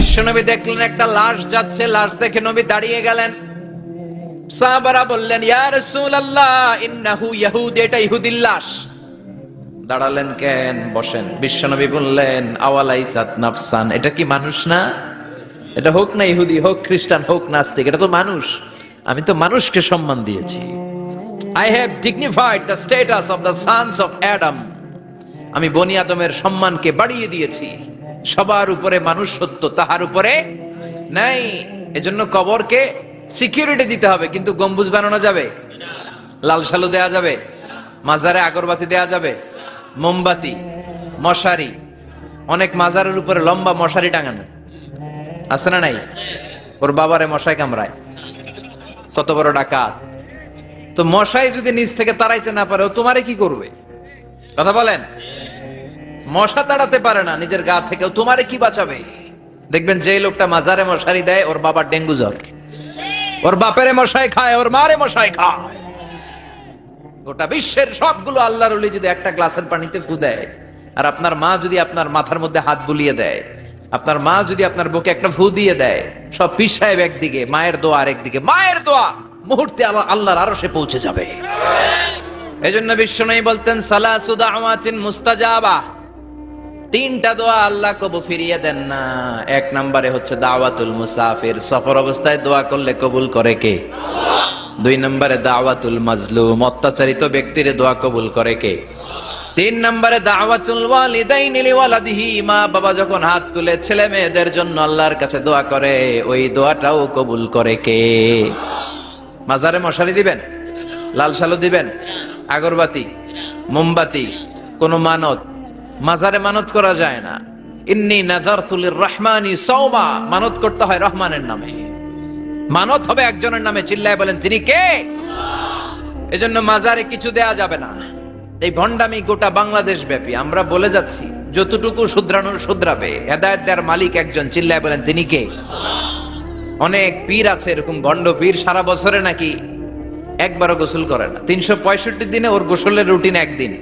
বিশ্বনবী দেখলেন একটা লাশ যাচ্ছে, লাশ দেখে নবী দাঁড়িয়ে গেলেন। সাহাবারা বললেন, ইয়া রাসূলুল্লাহ ইন্নাহু ইয়াহুদ, এটা ইহুদির লাশ। দাঁড়ালেন কেন? বসেন। বিশ্বনবী বললেন, আওয়ালাইসাত নাফসান, এটা কি মানুষ না? এটা হোক না ইহুদি, হোক খ্রিস্টান, হোক নাস্তিক, এটা তো মানুষ। আমি তো মানুষকে সম্মান দিয়েছি। I have dignified the status of the sons of Adam. আমি বনি আদমের সম্মানকে বাড়িয়ে দিয়েছি। সবার উপরে মানুষ সত্য, তাহার উপরে নাই। এজন্য কবরকে সিকিউরিটি দিতে হবে, কিন্তু গম্বুজ বানানো যাবে, লাল সালু দেয়া যাবে, মাজারে আগরবাতি দেয়া যাবে, মোমবাতি, মশারি। অনেক মাজারের উপরে লম্বা মশারি টাঙানো আছে না নাই? ওর বাবারে মশায় কামড়ায়, কত বড় ডাকাত। তো মশাই যদি নিচ থেকে তাড়াইতে না পারে, ও তোমারে কি করবে? কথা বলেন। মশা তাড়াতে পারে না নিজের গা থেকে, ও তোমারে কি বাঁচাবে? দেখবেন যে লোকটা মাজারে মশারি দেয়, ওর বাবার ডেঙ্গু জ্বর, ওর বাপেরে মশাই খায়, ওর মারে মশাই খায়। গোটা বিশ্বের সবগুলো আল্লাহর ওলি যদি একটা গ্লাসের পানিতে ফু দেয়, আর আপনার মা যদি আপনার মাথার মধ্যে হাত বুলিয়ে দেয়, আপনার মা যদি আপনার বুকে একটা ফু দিয়ে দেয়, সব পীর সাহেব একদিকে, মায়ের দোয়া আরেকদিকে। মায়ের দোয়া মুহূর্তে আল্লাহর আরশে পৌঁছে যাবে। এজন্য বিশ্বনবী বলতেন, সালাসু দাওয়াতিন মুস্তাজাবা, তিনটা দোয়া আল্লাহ কবুল ফিরিয়ে দেন না। এক নম্বরে হচ্ছে দাওয়াতুল মুসাফির, সফর অবস্থায় দোয়া করলে কবুল করে কে? দুই নম্বরে দাওয়াতুল মাজলুম, অত্যাচারিত ব্যক্তির দোয়া কবুল করে কে? তিন নম্বরে দাওয়াতুল ওয়ালিদাইনি লিওয়ালাদিহি, মা বাবা যখন হাত তুলে ছেলে মেয়েদের জন্য আল্লাহর কাছে দোয়া করে, ওই দোয়াটাও কবুল করে কে? মাজারে মশারি দিবেন, লাল সালু দিবেন, আগরবাতি, মোমবাতি, কোন মানত? মাজারে মানত করা যায় না। ইন্নী নাযারতু লিররহমানি সাওমা, মানত করতে হয় রহমানের নামে। মানত হবে একজনের নামে। চিল্লায় বলেন, তিনি কে? এজন্য মাজারে কিছু দেয়া যাবে না। এই ভণ্ডামি গোটা বাংলাদেশ ব্যাপী। আমরা বলে যাচ্ছি, যতটুকু শুধরানোর শুধরাবে। হেদায়েত দেওয়ার মালিক একজন। চিল্লায় বলেন, তিনি কে? অনেক পীর আছে এরকম ভণ্ড পীর, সারা বছরে নাকি একবারও গোসল করে না। 365 দিনে ওর গোসলের রুটিন একদিন,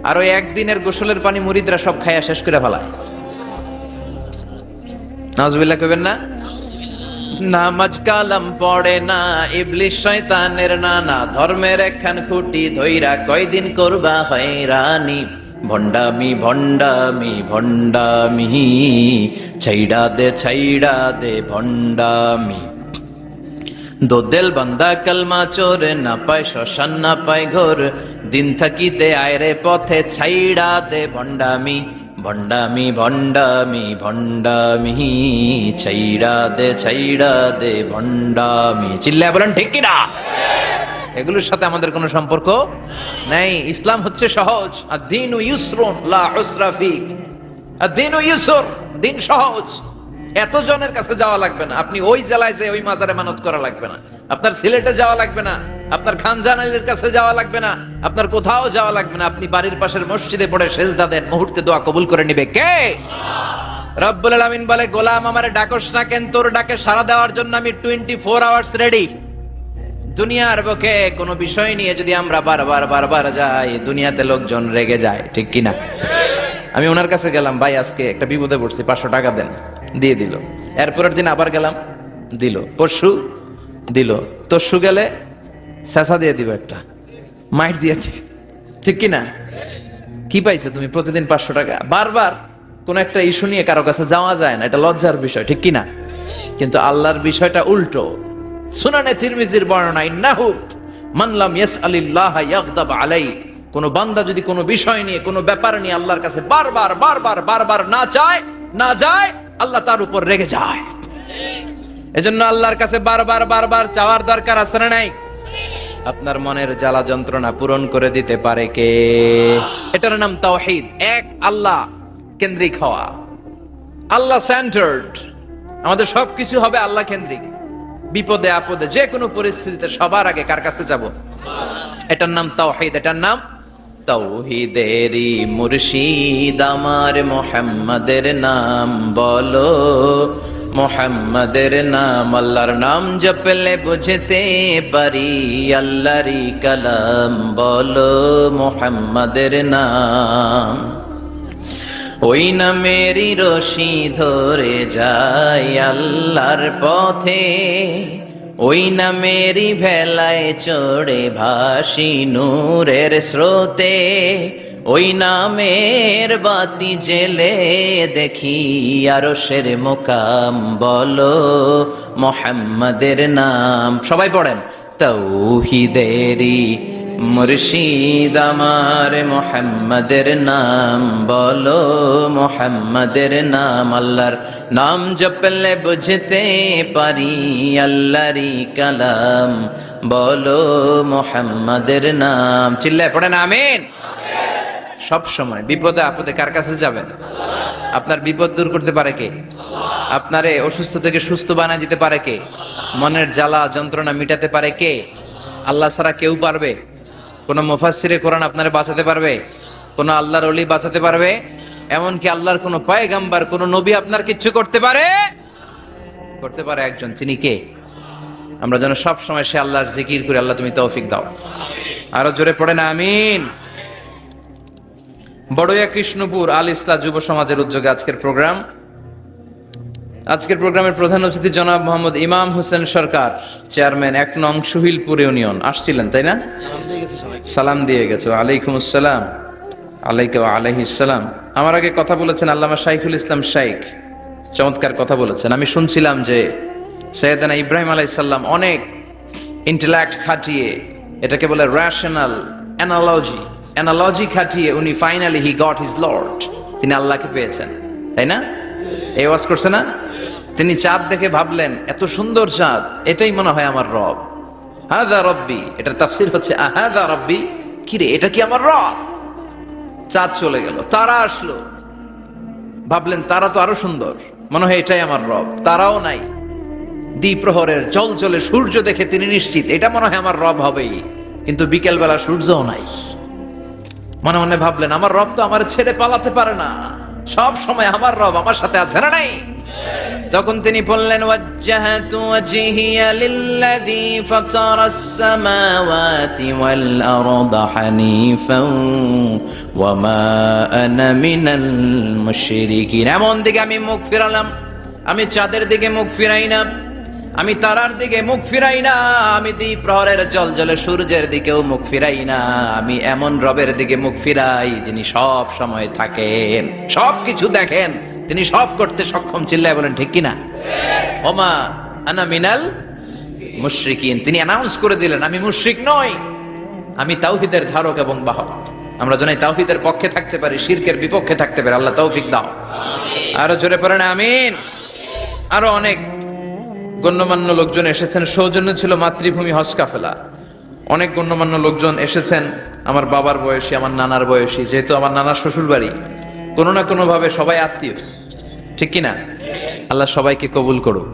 আর ওই একদিনের গোসলের পানি মুরিদরা সব খাইয়া শেষ করে ফেলায়। নাউজুবিল্লাহ কইবেন না? নামাজ কালাম পড়ে না, ইবলিস শয়তানের নানা, ধর্মের একখান খুঁটি ধইরা কয়দিন করবা হয়রানি। ভণ্ডামি ভণ্ডামি ভণ্ডামি, ছাইড়া দে ভণ্ডামি। দোদেল বান্দা কালমা চোর, না পায় শ্মশান না পায় ঘর, দিন থাকিতে আয়রে পথে ছাইড়া দে ভণ্ডামি। ভণ্ডামি ভণ্ডামি ভণ্ডামি, ছাইড়া দে ভণ্ডামি। চিল্লায় বলেন ঠিক কিনা? এগুলোর সাথে আমাদের কোনো সম্পর্ক নাই। ইসলাম হচ্ছে সহজ। আদ-দীনু ইউসরুন লা উসরা ফীহ। আদ-দীনু ইউসর, দিন সহজ। এত জনের কাছে যাওয়া লাগবে না। আপনি ওই জেলায় যে ওই মাজারে মানত করা লাগবে না। আপনার সিলেটে যাওয়া লাগবে না, আপনার খানজানালির কাছে যাওয়া লাগবে না, আপনার কোথাও যাওয়া লাগবে না। আপনি বাড়ির পাশের মসজিদে পড়ে সেজদা দেন, মুহূর্তে দোয়া কবুল করে নিবে কে? রব্বুল আলামিন বলে, গোলাম আমারে ডাকস না কেন? তোর ডাকে সাড়া দেওয়ার জন্য আমি 24 আওয়ার্স রেডি। দুনিয়ার বুকে কোনো বিষয় নিয়ে যদি আমরা বারবার যাই, দুনিয়াতে লোকজন রেগে যায়, ঠিক কিনা? আমি ওনার কাছে গেলাম, ভাই আজকে একটা বিপদে পড়ছি, 500 টাকা দেন, দিয়ে দিল। এরপরের দিন আবার গেলাম, দিল। পরশু দিল। তরশু গেলে চেঁচা দিয়ে দিব, একটা মাইট দিয়ে দিবে, ঠিক কিনা? কি পাইছো তুমি? প্রতিদিন 500 টাকা। বারবার কোন একটা ইস্যু নিয়ে কারো কাছে যাওয়া যায় না, এটা লজ্জার বিষয়, ঠিক কিনা? কিন্তু আল্লাহর বিষয়টা উল্টো। সুনানে তিরমিজির বর্ণনা, ইন্নাহু মান লাম ইয়াসআলিল্লাহ ইয়াগদাব আলাইহি, কোন বান্দা যদি কোনো বিষয় নিয়ে, কোনো ব্যাপার নিয়ে আল্লাহর কাছে বারবার না যায়, আল্লাহ তার উপর রেগে যায়। এজন্য আল্লাহর কাছে বারবার চাওয়ার দরকার আছে না নাই? আপনার মনের জ্বালা যন্ত্রণা পূরণ করে দিতে পারে কে? এটার নাম তাওহীদ। এক আল্লাহ কেন্দ্রিক হওয়া, আল্লাহ সেন্টার্ড। আমাদের সবকিছু হবে আল্লাহ কেন্দ্রিক। বিপদে আপদে যে কোনো পরিস্থিতিতে সবার আগে কার কাছে যাব? এটার নাম তাওহীদ। এটার নাম তাওহীদেরই মুর্শিদ আমার মুহাম্মাদের নাম বলো, মুহাম্মাদের নাম। আল্লাহর নাম জপলে বুঝতে পারি, আল্লাহরই কালাম বলো মুহাম্মাদের নাম। ওই নামেরই রশি ধরে যাই আল্লাহর পথে, ওই নামেরই ভেলায় চড়ে ভাসি নূরের স্রোতে, ওই নামের বাতি জেলে দেখি আরশের মুকাম, বলো মুহাম্মাদের নাম। সবাই পড়েন, তাওহীদেরই মুর্শিদ আমার মুহাম্মাদের নাম, বলো মুহাম্মাদের নাম। আল্লাহর নাম জপলে বুঝতে পারি আল্লাহরই কালাম, বলো মুহাম্মাদের নাম। চিল্লায় পড়েন আমিন। সব সময় বিপদে আপদে কার কাছে যাবেন? আপনার বিপদ দূর করতে পারে কে? আপনারে অসুস্থ থেকে সুস্থ বানায় দিতে পারে কে? মনের জ্বালা যন্ত্রণা মিটাতে পারে কে? আল্লাহ ছাড়া কেউ পারবে? কোন মুফাসসিরে কোরআন আপনারে বাঁচাতে পারবে? কোন আল্লাহর ওলি বাঁচাতে পারবে? এমনকি আল্লাহর কোন পয়গাম্বার কোন নবী আপনার কিচ্ছু করতে পারে? করতে পারে একজন, তিনি কে? আমরা যেন সব সময় সে আল্লাহর জিকির করি। আল্লাহ তুমি তৌফিক দাও। আরো জোরে পড়েন আমিন। বড়ইয়া কৃষ্ণপুর আল ইসলাহ যুব সমাজের উদ্যোগে আজকের প্রোগ্রামের প্রধান অতিথি জনাব মোহাম্মদ ইমাম হোসেন সরকার, চেয়ারম্যান 1 নং সুহিলপুর ইউনিয়ন আসছিলেন, তাই না? সালাম দিয়ে গেছে। ওয়ালাইকুম আসসালাম। আলাইকা ওয়া আলাইহিস সালাম। আমার আগে কথা বলেছেন আল্লামা শাইখুল ইসলাম শাইখ, চমৎকার কথা বলেছেন। আমি শুনছিলাম যে সৈয়দনা ইব্রাহিম আলাইহিস সালাম অনেক ইন্টেলেক্ট খাটিয়ে, এটাকে বলে রেশনাল অ্যানালজি খাটিয়ে উনি finally he got his Lord, তিনি আল্লাহকে পেয়েছেন, তাই না? এই ওয়াজ করছে না? তিনি চাঁদ দেখে ভাবলেন এত সুন্দর চাঁদ, এটাই মনে হয় আমার রব। হাযা রব্বি, এটার তাফসীর হচ্ছে আহাযা রব্বি, কি রে এটা কি আমার রব? চাঁদ চলে গেল, তারা আসলো, ভাবলেন তারা তো আরো সুন্দর, মনে হয় এটাই আমার রব। তারাও নাই, দ্বিপ্রহরের জলজলে সূর্য দেখে তিনি নিশ্চিত এটা মনে হয় আমার রব হবেই। কিন্তু বিকেল বেলা সূর্যও নাই। মনে মনে ভাবলেন আমার রব তো আমার ছেড়ে পালাতে পারে না, সব সময় আমার রব আমার সাথে আছে না নাই? তখন তিনি বললেন ওয়াজ্জাহাতু ওয়াজহিয়া লিল্লাযী ফাতারাস সামাওয়াতি ওয়াল আরদা হানিফান ওয়া মা আনা মিনাল মুশরিকিন। এমন দিকে আমি মুখ ফিরালাম, আমি চাঁদের দিকে মুখ ফিরাই না, আমি তারার দিকে মুখ ফিরাই না, আমি দ্বিপ্রহরের জলজলে সূর্যের দিকেও মুখ ফিরাই না। আমি এমন রবের দিকে মুখ ফিরাই যিনি সব সময় থাকেন, সব কিছু দেখেন, তিনি সব করতে সক্ষম। চিল্লায় বলেন ঠিক কিনা? ওমা আনা মিনাল মুশরিকিন, তিনি অ্যানাউন্স করে দিলেন আমি মুশরিক নই, আমি তাওহীদের ধারক এবং বাহক। আমরা যেন তাওহীদের পক্ষে থাকতে পারি, শিরকের বিপক্ষে থাকতে পারি। আল্লাহ তৌফিক দাও। আরো জোরে পড়েন আমিন। আরো অনেক গণ্যমান্য লোকজন এসেছেন। সৌজন্য ছিল মাতৃভূমি হজ কাফেলা। অনেক গণ্যমান্য লোকজন এসেছেন, আমার বাবার বয়সী, আমার নানার বয়সী, যেহেতু আমার নানার শ্বশুর বাড়ি, কোনো না কোনো ভাবে সবাই আত্মীয়, ঠিক কিনা? আল্লাহ সবাইকে কবুল করুক।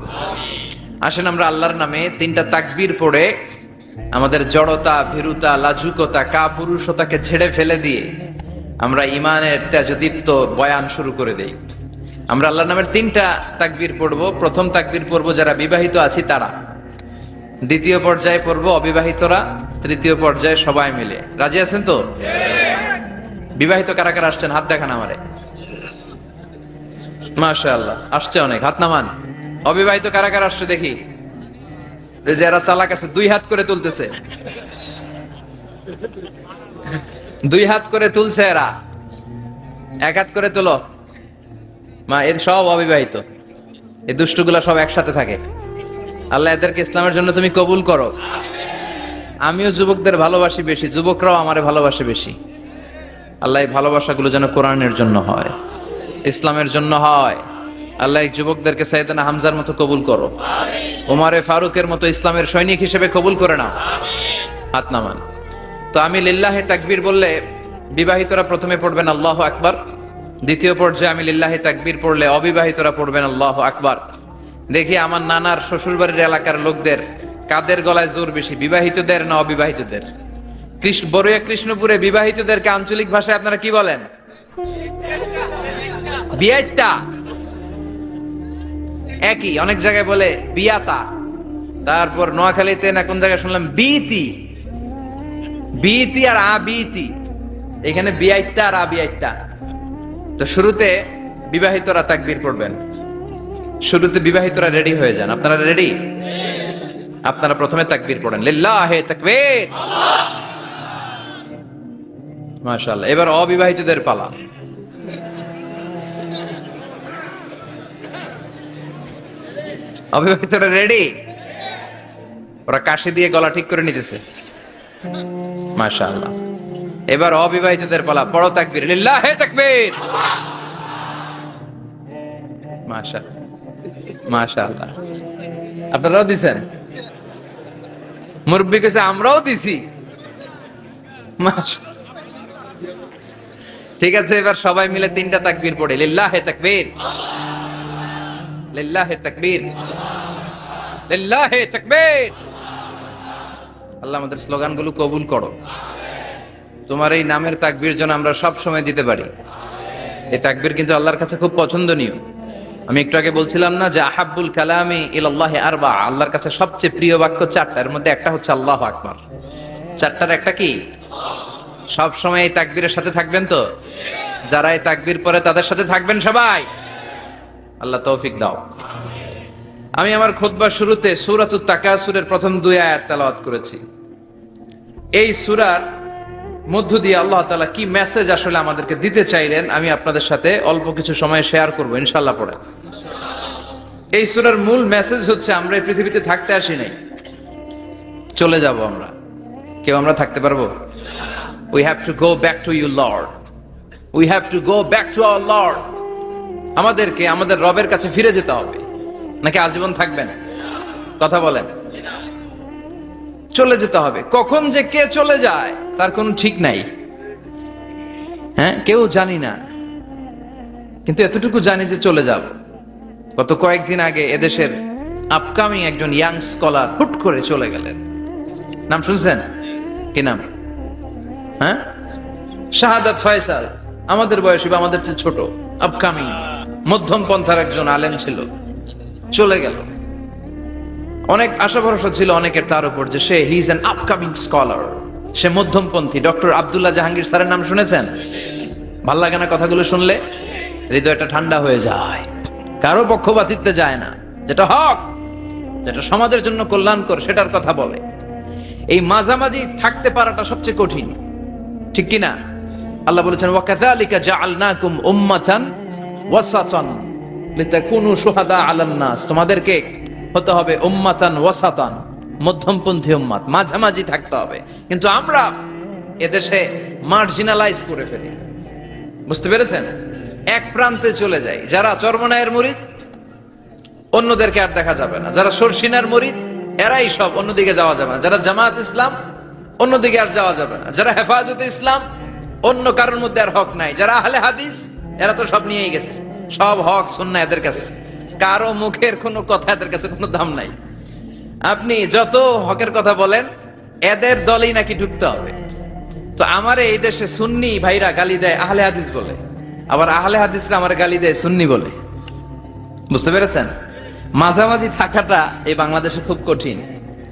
আসেন আমরা আল্লাহর নামে 3টা তাকবীর পড়ে আমাদের জড়তা, ভীরুতা, লাজুকতা, কাপুরুষতাকে ছেড়ে ফেলে দিয়ে আমরা ইমানের তেজদীপ্ত বয়ান শুরু করে দেই। আমরা আল্লাহর নামের 3টা তাকবীর পড়বো। প্রথম তাকবীর পড়বো যারা বিবাহিত আছি তারা, দ্বিতীয় পর্যায়ে পড়বো অবিবাহিতরা, তৃতীয় পর্যায়ে সবাই মিলে। রাজি আছেন তো? বিবাহিত কারা কারা আসছেন হাত দেখান আমারে। মাশাআল্লাহ, আসছে অনেক, হাত নামান। অবিবাহিত কারা কারা আসছে দেখি। যারা চালাক আছে 2 হাত করে তুলতেছে, 2 হাত করে তুলছে এরা, 1 হাত করে তুলো। মা এর সব অবিবাহিত, এই দুষ্টগুলা সব একসাথে থাকে। আল্লাহ এদেরকে ইসলামের জন্য তুমি কবুল করো। আমিও যুবকদের ভালোবাসি বেশি, যুবকরাও আমারে ভালোবাসে বেশি। আল্লাহ এই ভালোবাসাগুলো যেন কোরআনের জন্য হয়, ইসলামের জন্য হয়। আল্লাহ এই যুবকদেরকে সাইয়েদনা হামজার মতো কবুল করো, ওমরে ফারুকের মতো ইসলামের সৈনিক হিসেবে কবুল করে নাও। হাত নামান। তো আমি লিল্লাহি তাকবীর বললে বিবাহিতরা প্রথমে পড়বেন আল্লাহু আকবার, দ্বিতীয় পর্যায়ে আমি লিল্লাহি তাকবীর পড়লে অবিবাহিতরা পড়বেন আল্লাহু আকবার। দেখি আমার নানার শ্বশুরবাড়ির এলাকার লোকদের কাদের গলায় জোর বেশি, বিবাহিতদের না অবিবাহিতদের? বড়ইয়া কৃষ্ণপুরে বিবাহিতদেরকে আঞ্চলিক ভাষায় আপনারা কি বলেন? বিয়াইতা। একই, অনেক জায়গায় বলে বিয়াতা। তারপর নোয়াখালীতে না কোন জায়গায় শুনলাম বিতি, বিতি আর আবিতি। এখানে বিয়াইতা আর আবিয়াইতা। তো শুরুতে বিবাহিতরা তাকবীর পড়বেন। শুরুতে বিবাহিতরা রেডি হয়ে যান। আপনারা রেডি? আপনারা প্রথমে তাকবীর পড়েন, লিল্লাহি তাকবীর। মাশাআল্লাহ। এবার অবিবাহিতদের পালা। অবিবাহিতরা রেডি? ওরা কাশি দিয়ে গলা ঠিক করে নিতেছে। মাশাআল্লাহ। এবার অবিবাহিতদের পালা। পড়ো তাকবীর, লিল্লাহি তাকবীর। মাশাআল্লাহ, মাশাআল্লাহ। আপনারাও দিছেন? মুরব্বি কাছে আমরাও দিছি। ঠিক আছে, এবার সবাই মিলে তিনটা তাকবীর পড়ে, লিল্লাহি তাকবীর, লিল্লাহি তাকবীর, লিল্লাহি তাকবীর। আল্লাহ আমাদের স্লোগানগুলো কবুল করো। তোমার এই নামের তাকবীর যেন আমরা সব সময় দিতে পারি। এই তাকবীর কিন্তু আল্লাহর কাছে খুব পছন্দনীয়। আমি একটু আগে বলছিলাম না যে আহাব্বুল কালামি ইলাল্লাহি আরবা, আল্লাহর কাছে সবচেয়ে প্রিয় বাক্য চারটা, এর মধ্যে একটা হচ্ছে আল্লাহু আকবার। চারটার একটা কি? সব সময় এই তাকবীরের সাথে থাকবেন তো? যারা এই তাকবীর পড়ে তাদের সাথে থাকবেন সবাই। আল্লাহ তৌফিক দাও। আমি আমার খুতবার শুরুতে সূরাতুত তাকাসুরের প্রথম 2 আয়াত তেলাওয়াত করেছি। এই সূরার মধ্য দিয়ে আল্লাহ তাআলা কি মেসেজ আসলে আমাদেরকে দিতে চাইলেন আমি আপনাদের সাথে অল্প কিছু সময় শেয়ার করব ইনশাআল্লাহ পড়ে। এই সূরার মূল মেসেজ হচ্ছে আমরা এই পৃথিবীতে থাকতে আসি নাই, চলে যাব আমরা। কেউ আমরা থাকতে পারবো? We have to go back to you Lord. We have to go back to our Lord. আমাদেরকে আমাদের রবের কাছে ফিরে যেতে হবে। নাকি আজীবন থাকবেন? কথা বলেন। চলে যেতে হবে। কখন যে কে চলে যায় তার কোনো ঠিক নাই। হ্যাঁ, কেউ জানি না, কিন্তু এতটুকু জানি যে চলে যাব। গত কয়েকদিন আগে এদেশের আপকামিং একজন ইয়াং স্কলার হুট করে চলে গেলেন। নাম শুনছেন? কি নাম? হ্যাঁ, শাহাদাত ফয়সাল। আমাদের বয়সী বা আমাদের চেয়ে ছোট, আপকামিং মধ্যম পন্থার একজন আলেম ছিল, চলে গেল। অনেক আশা ভরসা ছিল অনেকের তার উপর যে সে he is an upcoming scholar, সে মধ্যমপন্থী। ডক্টর আব্দুল্লাহ জাহাঙ্গীর স্যারের নাম শুনেছেন? ভাল লাগে না কথাগুলো শুনলে? হৃদয়টা ঠান্ডা হয়ে যায়। কারো পক্ষপাতিত্বে যায় না, যেটা হক, যেটা সমাজের জন্য কল্যাণকর সেটার কথা বলে। এই মাঝামাঝি থাকতে পারাটা সবচেয়ে কঠিন, ঠিক কি না? আল্লাহ বলেছেন ওয়াকাযালিকা জাআলনাকুম উম্মাতান ওয়াসাতান লিতাকুনু শুহাদা আলান নাস। তোমাদেরকে হতে হবে উম্মাতান ওয়াসাতান, মধ্যমপন্থী উম্মাত, মাঝামাঝি থাকতে হবে। কিন্তু আমরা এদেশে মার্জিনালাইজ করে ফেলি। বুঝতে পেরেছেন? এক প্রান্তে চলে যাই। যারা চরমনায়ের মুরিদ অন্যদেরকে আর দেখা যাবে না, যারা শর্ষিনার মুরিদ এরাই সব, অন্যদিকে যাওয়া যাবে না। যারা জামাত ইসলাম অন্যদিকে আর যাওয়া যাবে না। যারা হেফাজতে ইসলাম অন্য কারোর মধ্যে আর হক নাই। যারা আহলে হাদিস এরা তো সব নিয়েই গেছে, সব হক সুন্নাহ এদের কাছে। কারো মুখের কোনো কথা এদের কাছে কোনো দাম নাই। আপনি যত হকের কথা বলেন এদের দলেই নাকি ঢুকতে হবে। তো আমার এই দেশে সুন্নি ভাইরা গালি দেয় আহলে হাদিস বলে, আবার আহলে হাদিসরা আমার গালি দেয় সুন্নি বলে। বুঝতে পেরেছেন? মাঝামাঝি থাকাটা এই বাংলাদেশে খুব কঠিন,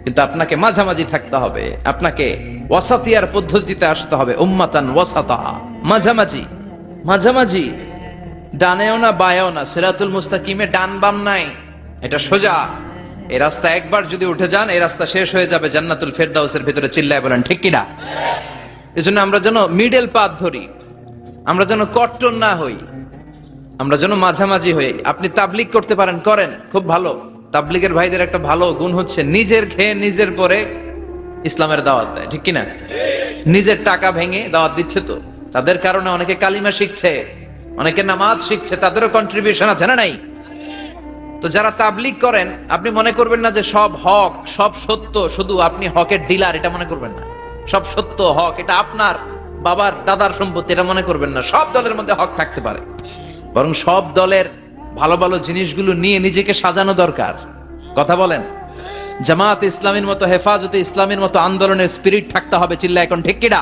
কিন্তু আপনাকে মাঝামাঝি থাকতে হবে। আপনাকে ওয়াসাতিয়ার পদ্ধতিতে আসতে হবে। উম্মাতান ওয়াসাতা, মাঝামাঝি। মাঝামাঝি, ডানেও না বায়েও না, সিরাতুল মুস্তাকিমে ডান বাম নাই, এটা সোজা। এই রাস্তা একবার যদি উঠে যান এই রাস্তা শেষ হয়ে যাবে জান্নাতুল ফেরদাউসের ভিতরে। চিল্লায় বলেন ঠিক কিনা? এজন্য আমরা যেন মিডল পাথ ধরি, আমরা যেন কট্টর না হই, আমরা যেন মাঝামাঝি হই। আপনি তাবলিগ করতে পারেন, করেন, খুব ভালো। তাবলিগের ভাইদের একটা ভালো গুণ হচ্ছে নিজের খেয়ে নিজের পরে ইসলামের দাওয়াত দেয়, ঠিক কিনা? নিজের টাকা ভেঙে দাওয়াত দিচ্ছে, তো তাদের কারণে অনেকে কালিমা শিখছে, অনেকে নামাজ শিখছে, তাদেরও কন্ট্রিবিউশন আছে না নাই? তো যারা তাবলিগ করেন আপনি মনে করবেন না যে সব হক সব সত্য, শুধু আপনি হকের ডিলার এটা মনে করবেন না। সব সত্য হক এটা আপনার বাবার দাদার সম্পত্তি এটা মনে করবেন না। সব দলের মধ্যে হক থাকতে পারে, বরং সব দলের ভালো ভালো জিনিসগুলো নিয়ে নিজেকে সাজানো দরকার। কথা বলেন। জামাত ইসলামের মতো, হেফাজতে ইসলামের মতো আন্দোলনের স্পিরিট থাকতে হবে। চিল্লা এখন ঠিক কিনা?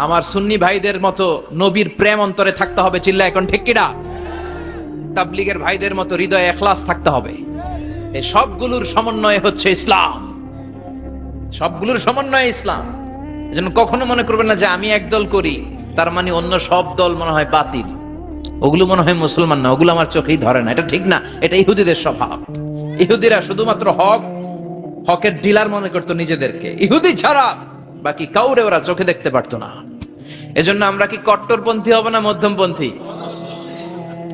আমার সুন্নি ভাইদের মতো নবীর প্রেম অন্তরে থাকতে হবে। চিল্লা এখন ঠিক কিনা? তাবলিগের ভাইদের মতো হৃদয়ে ইখলাস থাকতে হবে। এই সবগুলোর সমন্বয় হচ্ছে ইসলাম, সবগুলোর সমন্বয় ইসলাম। এজন্য কখনো মনে করবেন না যে আমি এক দল করি তার মানে অন্য সব দল মনে হয় বাতিল। ওগুলো মনে হয় মুসলমান না, ওগুলো আমার চোখেই ধরে না, এটা ঠিক না, এটা ইহুদিদের স্বভাব। ইহুদিরা শুধুমাত্র হকের ডিলার মনে করতো নিজেদেরকে, ইহুদি ছাড়া বাকি কাউরে ওরা চোখে দেখতে পারতো না। এজন্য আমরা কি কট্টরপন্থী হব না মধ্যমপন্থী?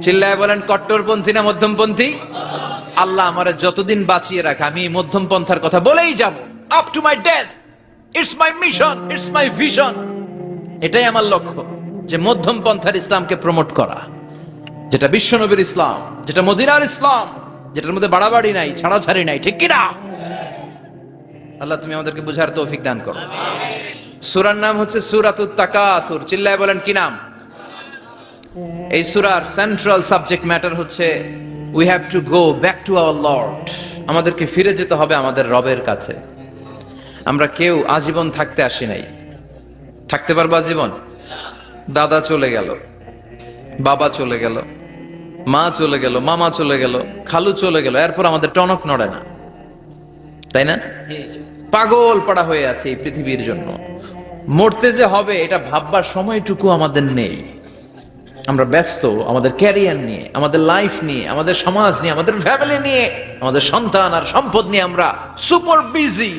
চিল্লায় বলেন, কট্টরপন্থী না মধ্যমপন্থী? আল্লাহ আমারে যতদিন বাঁচিয়ে রাখে আমি মধ্যম পন্থার কথা বলেই যাব, up to my death. It's my mission, it's my vision. এটাই আমার লক্ষ্য, যে মধ্যম পন্থার ইসলামকে প্রমোট করা, যেটা বিশ্বনবীর ইসলাম, যেটা মদিনার ইসলাম, যেটার মধ্যে বাড়াবাড়ি নাই, ছাড়াছাড়ি নাই, ঠিক কিনা? আল্লাহ তুমি আমাদেরকে বুঝার তৌফিক দান করো। সূরার নাম হচ্ছে সূরাতুত তাকাসুর। চিল্লায় বলেন কি নাম? এই সূরার সেন্ট্রাল সাবজেক্ট ম্যাটার হচ্ছে we have to go back to our lord. আমাদেরকে ফিরে যেতে হবে আমাদের রবের কাছে। আমরা কেউ আজীবন থাকতে আসি নাই। থাকতে পারবো আজীবন? দাদা চলে গেল, বাবা চলে গেল, মা চলে গেল, মামা চলে গেল, খালু চলে গেল, এরপর আমাদের টনক নড়ে না, তাই না? পাগল পাড়া হয়ে আছে এই পৃথিবীর জন্য। মরতে যে হবে এটা ভাববার সময়টুকু আমাদের নেই। আমরা ব্যস্ত আমাদের ক্যারিয়ার নিয়ে, আমাদের লাইফ নিয়ে, আমাদের সমাজ নিয়ে, আমাদের ফ্যামিলি নিয়ে, আমাদের সন্তান আর সম্পদ নিয়ে আমরা super busy.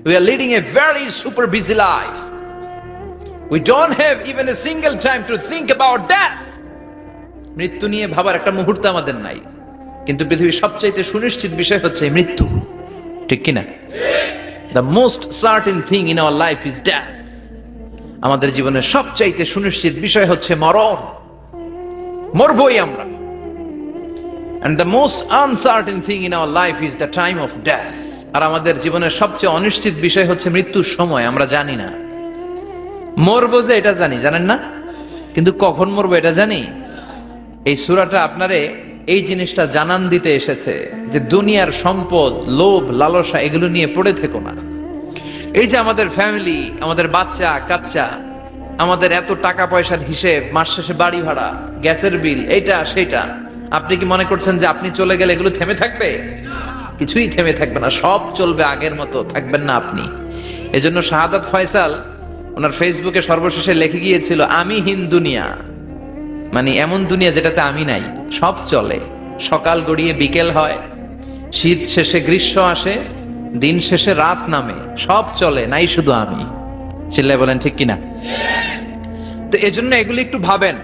We are leading a very super busy life. We don't have even a single time to think about death. মৃত্যু নিয়ে ভাবার একটা মুহূর্ত আমাদের নাই। কিন্তু পৃথিবীর সবচাইতে সুনিশ্চিত বিষয় হচ্ছে মৃত্যু, ঠিক কিনা? The most certain thing in our life is death. আমাদের জীবনের সবচাইতে সুনিশ্চিত বিষয় হচ্ছে মরণ। মরবই আমরা। And the most uncertain thing in our life is the time of death. আর আমাদের জীবনের সবচেয়ে অনিশ্চিত বিষয় হচ্ছে মৃত্যুর সময়। আমরা জানি না। মরবো যে এটা জানি, জানেন না? কিন্তু কখন মরবো এটা জানি? এই সূরাটা আপনারে এই জিনিসটা জানান দিতে এসেছে যে দুনিয়ার সম্পদ, লোভ, লালসা এগুলো নিয়ে পড়ে থেকো না। এই যে আমাদের ফ্যামিলি, আমাদের বাচ্চা কাচ্চা, আমাদের এত টাকা পয়সার হিসেব, মাস শেষে বাড়ি ভাড়া, গ্যাসের বিল, এইটা সেটা, আপনি কি মনে করছেন যে আপনি চলে গেলে এগুলো থেমে থাকবে? কিছুই থেমে থাকবে না, সব চলবে আগের মতো, থাকবেন না আপনি। এজন্য শাহাদাত ফয়সাল ওনার ফেসবুকে সর্বশেষে লিখে গিয়েছিল, আমি হীন দুনিয়া, মানে এমন দুনিয়া যেটাতে আমি নাই। সব চলে, সকাল গড়িয়ে বিকেল হয়, শীত শেষে গ্রীষ্ম আসে, দিন শেষে রাত নামে, সব চলে, নাই শুধু আমি। চিল্লায় বলেন ঠিক কিনা? তো এজন্য এগুলি একটু ভাবেন।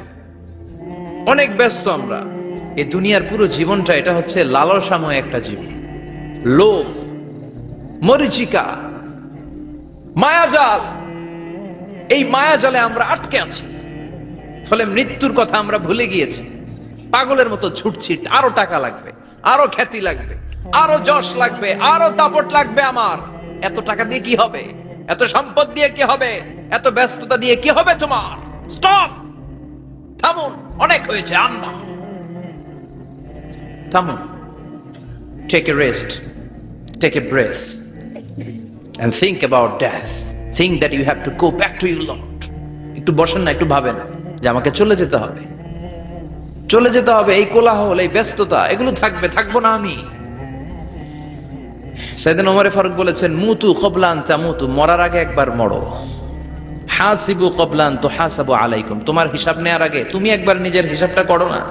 অনেক ব্যস্ত আমরা। এই দুনিয়ার পুরো জীবনটা এটা হচ্ছে লালসাময় একটা জীবন, লোভ, মরিচিকা, মায়াজাল। এই মায়াজালে আমরা আটকে আছি, ফলে মৃত্যুর কথা আমরা ভুলে গিয়েছি। পাগলের মতো ছুটছি, আরো টাকা লাগবে, আরো খ্যাতি লাগবে, আরো যশ লাগবে, আরো দাপট লাগবে আমার। এত টাকা দিয়ে কি হবে? এত সম্পদ দিয়ে কি হবে? এত ব্যস্ততা দিয়ে কি হবে তোমার? স্টপ, থামুন, অনেক হয়েছে, আর না। থামুন, take a rest, take a breath and think about death. Think that you have to go back to your Lord. একটু বসেন না, একটু ভাবেন যে আমাকে চলে যেতে হবে, চলে যেতে হবে। এই কোলাহল, এই ব্যস্ততা এগুলো থাকবে, থাকবো না আমি। সাইয়েদনা ওমর ফারুক বলেছেন, মুতু ক্বাবলা আন তামুতু, মরার আগে একবার মরো। হাসিবু ক্বাবলা আন তুহাসাবু আলাইকুম, তোমার হিসাব নেওয়ার আগে তুমি একবার নিজের হিসাবটা করো না।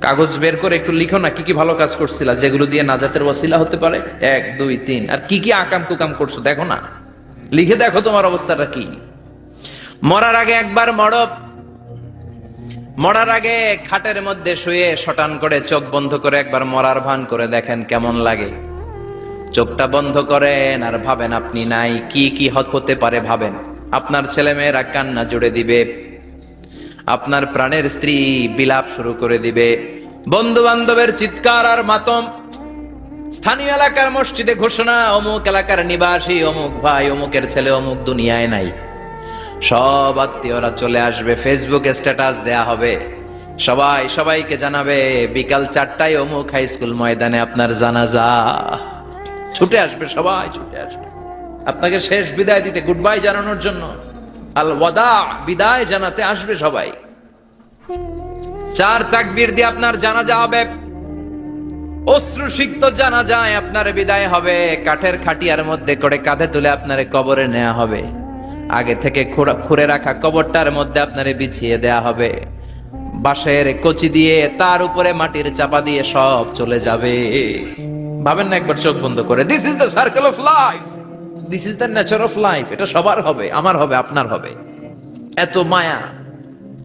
কাগজ বের করে একটু লিখো না কি কি ভালো কাজ করছিলা, যেগুলো দিয়ে নাজাতের ওয়াসিলা হতে পারে, 1 2 3, আর কি কি আকাম কুকাম করছো দেখো না, লিখে দেখো তোমার অবস্থাটা কি। মরার আগে একবার মরো। মরার আগে খাটের মধ্যে শুয়ে শটান করে চোখ বন্ধ করে একবার মরার ভান করে দেখেন কেমন লাগে। চোখটা বন্ধ করেন আর ভাবেন আপনি নাই, কি কি হতে পারে ভাবেন। আপনার ছেলে মেয়েরা কান্না জুড়ে দিবে, আপনার প্রাণের স্ত্রী বিলাপ শুরু করে দিবে, বন্ধু বান্ধবের চিৎকার আর মাতম, স্থানীয় এলাকার মসজিদে ঘোষণা, অমুক এলাকার নিবাসী অমুক ভাই অমুকের ছেলে অমুক দুনিয়ায় নাই। সব আত্মীয়রা চলে আসবে, ফেসবুকে স্ট্যাটাস দেয়া হবে, সবাই সবাইকে জানাবে বিকাল 4টায় অমুক হাই স্কুল ময়দানে আপনার জানাজা। ছুটে আসবে, সবাই ছুটে আসবে আপনাকে শেষ বিদায় দিতে, গুড বাই জানানোর জন্য, আল ওয়াদা, বিদায় জানাতে আসবে সবাই। 4 তাকবীর দিয়ে আপনার জানাজা হবে, অশ্রুসিক্ত জানাজায় আপনার বিদায় হবে। কাঠের খাটিয়ার মধ্যে করে কাঁধে তুলে আপনারে কবরে নেওয়া হবে, আগে থেকে খুঁড়ে রাখা কবরটার মধ্যে আপনারে বিছিয়ে দেয়া হবে। বাঁশের কচি দিয়ে তার উপরে মাটির চাপা দিয়ে সব চলে যাবে। ভাবেন না একবার চোখ বন্ধ করে, this is the circle of life, this is the nature of life. এটা সবার হবে, আমার হবে, আপনার হবে। এত মায়া,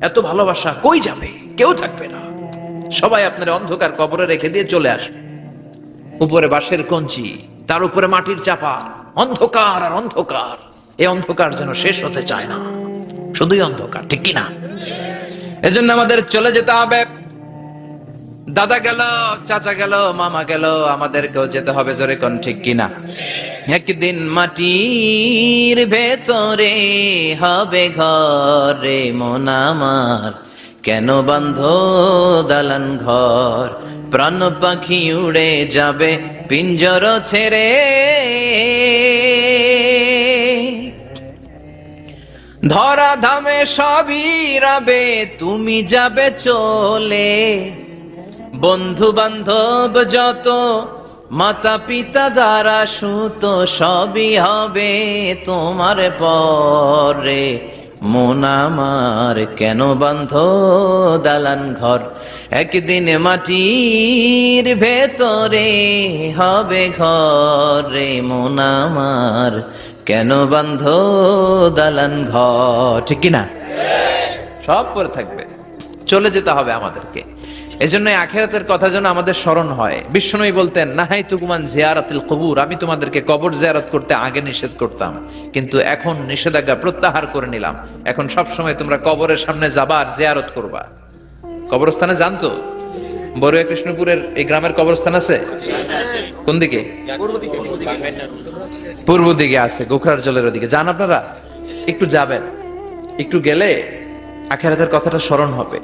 এত ভালোবাসা কই যাবে? কেউ থাকবে না, সবাই আপনার অন্ধকার কবরে রেখে দিয়ে চলে আসবে। উপরে বাঁশের কঞ্চি, তার উপরে মাটির চাপা, অন্ধকার আর অন্ধকার। এই অন্ধকার যেন শেষ হতে চায় না, শুধুই অন্ধকার, ঠিক কিনা? এজন্য আমাদের চলে যেতে হবে। দাদা গেল, চাচা গেল, মামা গেল, আমাদেরকেও যেতে হবে, জোরে কোন ঠিক কিনা? একদিন মাটির ভেতরে হবে ঘরে মন আমার, কেন বান্ধ দালান ঘর, প্রাণ পাখি উড়ে যাবে পিঞ্জর ছেড়ে। ধরা ধামে সবই রবে, তুমি যাবে চলে, বন্ধু বান্ধব যত, মাতা পিতা দ্বারা সুত, সবই হবে তোমার পরে মন আমার, কেন বান্ধ দালান ঘর। একদিন মাটির ভেতরে হবে ঘরে মন আমার, কেন বান্ধ দালান ঘর, ঠিক কিনা? সব পরে থাকবে, চলে যেতে হবে আমাদেরকে। এজন্য আখিরাতের কথা যেন আমাদের স্মরণ হয়। বিশ্বনবী বলতেন, নাহাইতুকুমান জিয়ারাতিল কবুর, আমি তোমাদেরকে কবর জিয়ারত করতে আগে নিষেধ করতাম, কিন্তু এখন নিষেধাজ্ঞা প্রত্যাহার করে নিলাম। এখন সব সময় তোমরা কবরের সামনে যাবা আর জিয়ারত করবা। কবরস্থানে জানতো বড়ুয়া কৃষ্ণপুরের এই গ্রামের কবরস্থান আছে? কোন দিকে? পূর্ব দিকে আছে, গোখরার জলের ওদিকে। যান আপনারা, একটু যাবেন, একটু গেলে আখিরাতের কথাটা স্মরণ হবে।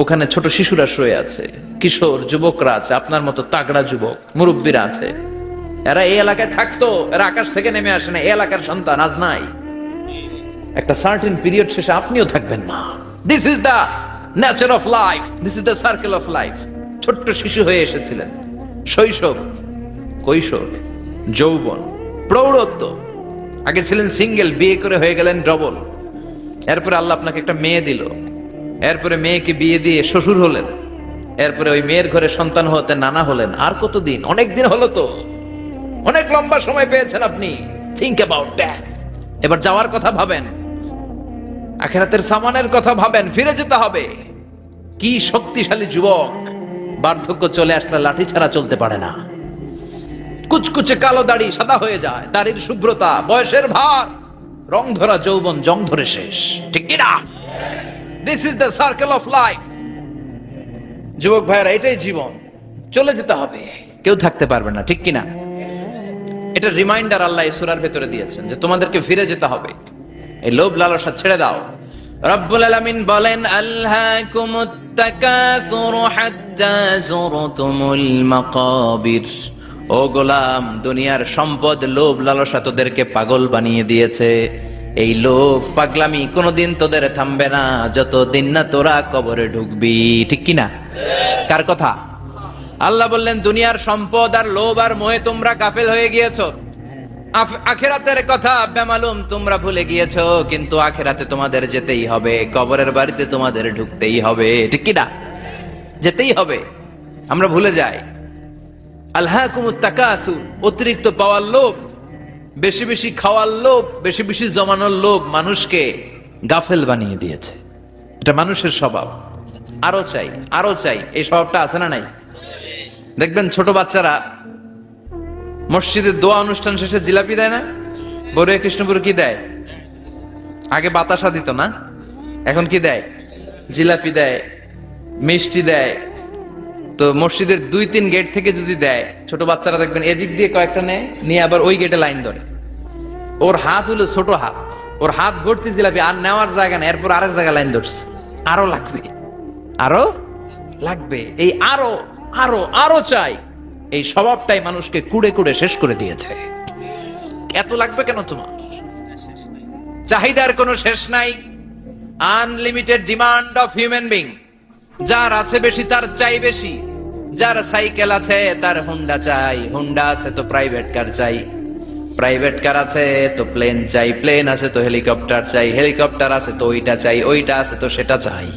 ওখানে ছোট শিশুরা শুয়ে আছে, কিশোর যুবকরা আছে, আপনার মতো তাগড়া যুবক, মুরব্বীরা আছে। এরা এই এলাকায় থাকতো, এরা আকাশ থেকে নেমে আসে না, এই এলাকার সন্তান আজ নাই। একটা সার্টেন পিরিয়ড শেষে আপনিও থাকবেন না। This is the nature of life, this is the circle of life. ছোট্ট শিশু হয়ে এসেছিলেন, শৈশব, কৈশোর, যৌবন, প্রৌঢ়ত্ব। আগে ছিলেন সিঙ্গেল, বিয়ে করে হয়ে গেলেন ডবল। এরপরে আল্লাহ আপনাকে একটা মেয়ে দিল, এরপরে মেয়েকে বিয়ে দিয়ে শ্বশুর হলেন, এরপরে ওই মেয়ের ঘরে সন্তান হতে নানা হলেন। আর কতদিন? অনেক দিন হলো তো, অনেক লম্বা সময় পেয়েছেন আপনি। Think about that. এবার যাওয়ার কথা ভাবেন, আখিরাতের সামানের কথা ভাবেন, ফিরে যেতে হবে। কি শক্তিশালী যুবক, বার্ধক্য চলে আসলে লাঠি ছাড়া চলতে পারে না। কুচকুচে কালো দাড়ি সাদা হয়ে যায়, দাড়ির শুভ্রতা, বয়সের ভার, রং ধরা যৌবন জং ধরে শেষ, ঠিক কিনা? This is the circle of life. যুবক ভাইয়েরা, এটাই জীবন, চলে যেতে হবে, কেউ থাকতে পারবে না, ঠিক কিনা? এটা রিমাইন্ডার আল্লাহ এই সূরার ভেতরে দিয়েছেন যে তোমাদেরকে ফিরে যেতে হবে। এই লোভ লালসা ছেড়ে দাও। রব্বুল আলামিন বলেন, আলহাকুমুত তাকাসুর হাত্তা যুরতুমুল মাকাবির। ও গোলাম, দুনিয়ার সম্পদ, লোভ লালসা তোদেরকে পাগল বানিয়ে দিয়েছে। এই লোভ পাগলামি কোনোদিন তোদের থামবে না যতদিন না তোরা কবরে ঢুকবি, ঠিক কিনা? কার কথা? আল্লাহ বললেন, দুনিয়ার সম্পদ আর লোভ আর মোহে তোমরা গাফেল হয়ে গিয়েছো। আখিরাতের কথা বেমালুম তোমরা ভুলে গিয়েছো। কিন্তু আখিরাতে তোমাদের যেতেই হবে, কবরের বাড়িতে তোমাদের ঢুকতেই হবে, ঠিক কিনা? যেতেই হবে। আমরা ভুলে যাই। আলহাকুমুত তাকাসুর, অতিরিক্ত পাওয়ার লোভ, বেশি বেশি খাওয়ার লোভ, বেশি বেশি জমানোর লোভ মানুষকে গাফেল বানিয়ে দিয়েছে। এটা মানুষের স্বভাব। আরো চাই, আরো চাই, এই স্বভাবটা আছে না নাই? দেখবেন ছোট বাচ্চারা মসজিদের দোয়া অনুষ্ঠান শেষে জিলাপি দেয় না? বড়ুয়া কৃষ্ণপুর কি দেয়? আগে বাতাসা দিত না, এখন কি দেয়? জিলাপি দেয়, মিষ্টি দেয়। তো মসজিদের 2-3 গেট থেকে যদি দেয়, ছোট বাচ্চারা দেখবেন এদিক দিয়ে কয়েকটা নেয়, নিয়ে আবার ওই গেটে লাইন ধরে। ওর হাত হলো ছোট হাত, ওর হাত ভর্তি জিলাপি, আর নেওয়ার জায়গা নেই, এরপর আরেক জায়গায় লাইন ধরছে। আরো লাগবে, আরো লাগবে, এই আরো আরো আরো চাই। এই স্বভাবটাই মানুষকে কুড়ে কুড়ে শেষ করে দিয়েছে। এত লাগবে কেন তোমার? চাহিদার কোনো শেষ নাই। Unlimited demand of human being. যার আছে বেশি তার চাই বেশি। যার সাইকেল আছে তার হুন্ডা চাই, হুন্ডা আছে তো প্রাইভেট কার চাই, প্রাইভেট কার আছে তো প্লেন চাই, প্লেন আছে তো হেলিকপ্টার চাই, হেলিকপ্টার আছে তো ওইটা চাই, ওইটা আছে তো সেটা চাই,